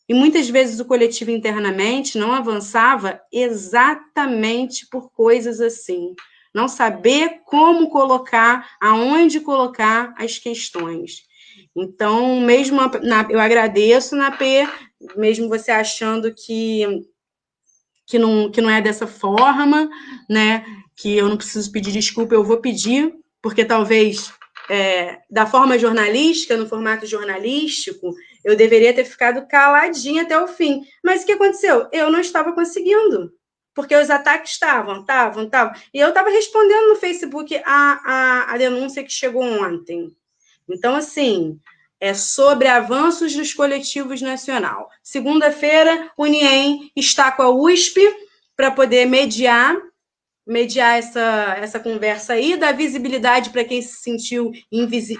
E muitas vezes o coletivo internamente não avançava exatamente por coisas assim. Não saber como colocar, aonde colocar as questões. Então, mesmo eu agradeço, Napê, mesmo você achando que não é dessa forma, né? Que eu não preciso pedir desculpa, eu vou pedir, porque talvez da forma jornalística, no formato jornalístico, eu deveria ter ficado caladinha até o fim. Mas o que aconteceu? Eu não estava conseguindo, porque os ataques estavam. E eu estava respondendo no Facebook a denúncia que chegou ontem. Então, assim, é sobre avanços dos coletivos nacional. Segunda-feira, o NIEM está com a USP para poder mediar essa conversa aí, dar visibilidade para quem se sentiu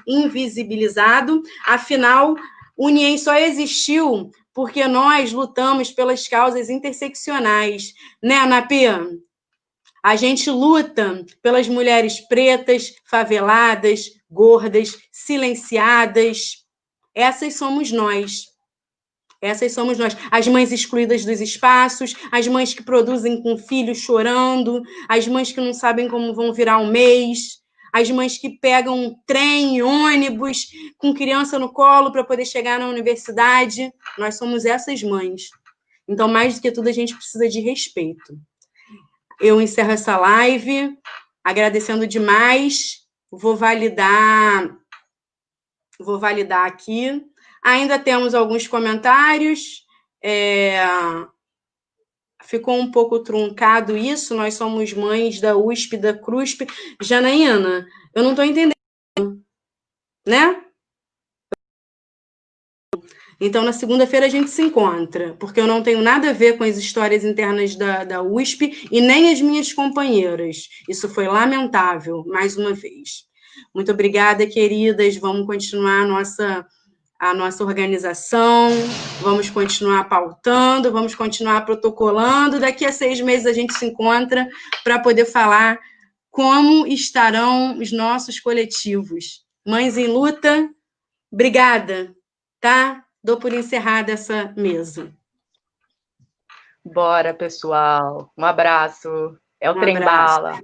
invisibilizado. Afinal, o NIEM só existiu porque nós lutamos pelas causas interseccionais, né, Napê? A gente luta pelas mulheres pretas, faveladas, gordas, silenciadas. Essas somos nós. Essas somos nós. As mães excluídas dos espaços, as mães que produzem com filhos chorando, as mães que não sabem como vão virar um mês, as mães que pegam trem, ônibus, com criança no colo para poder chegar na universidade. Nós somos essas mães. Então, mais do que tudo, a gente precisa de respeito. Eu encerro essa live agradecendo demais. Vou validar aqui. Ainda temos alguns comentários. Ficou um pouco truncado isso. Nós somos mães da USP, da CRUSP. Janaína, eu não estou entendendo, né? Então, na segunda-feira a gente se encontra, porque eu não tenho nada a ver com as histórias internas da USP e nem as minhas companheiras. Isso foi lamentável, mais uma vez. Muito obrigada, queridas. Vamos continuar a nossa organização, vamos continuar pautando, vamos continuar protocolando. Daqui a 6 meses a gente se encontra para poder falar como estarão os nossos coletivos. Mães em Luta, obrigada, tá? Dou por encerrada essa mesa. Bora, pessoal. Um abraço. É o trem bala.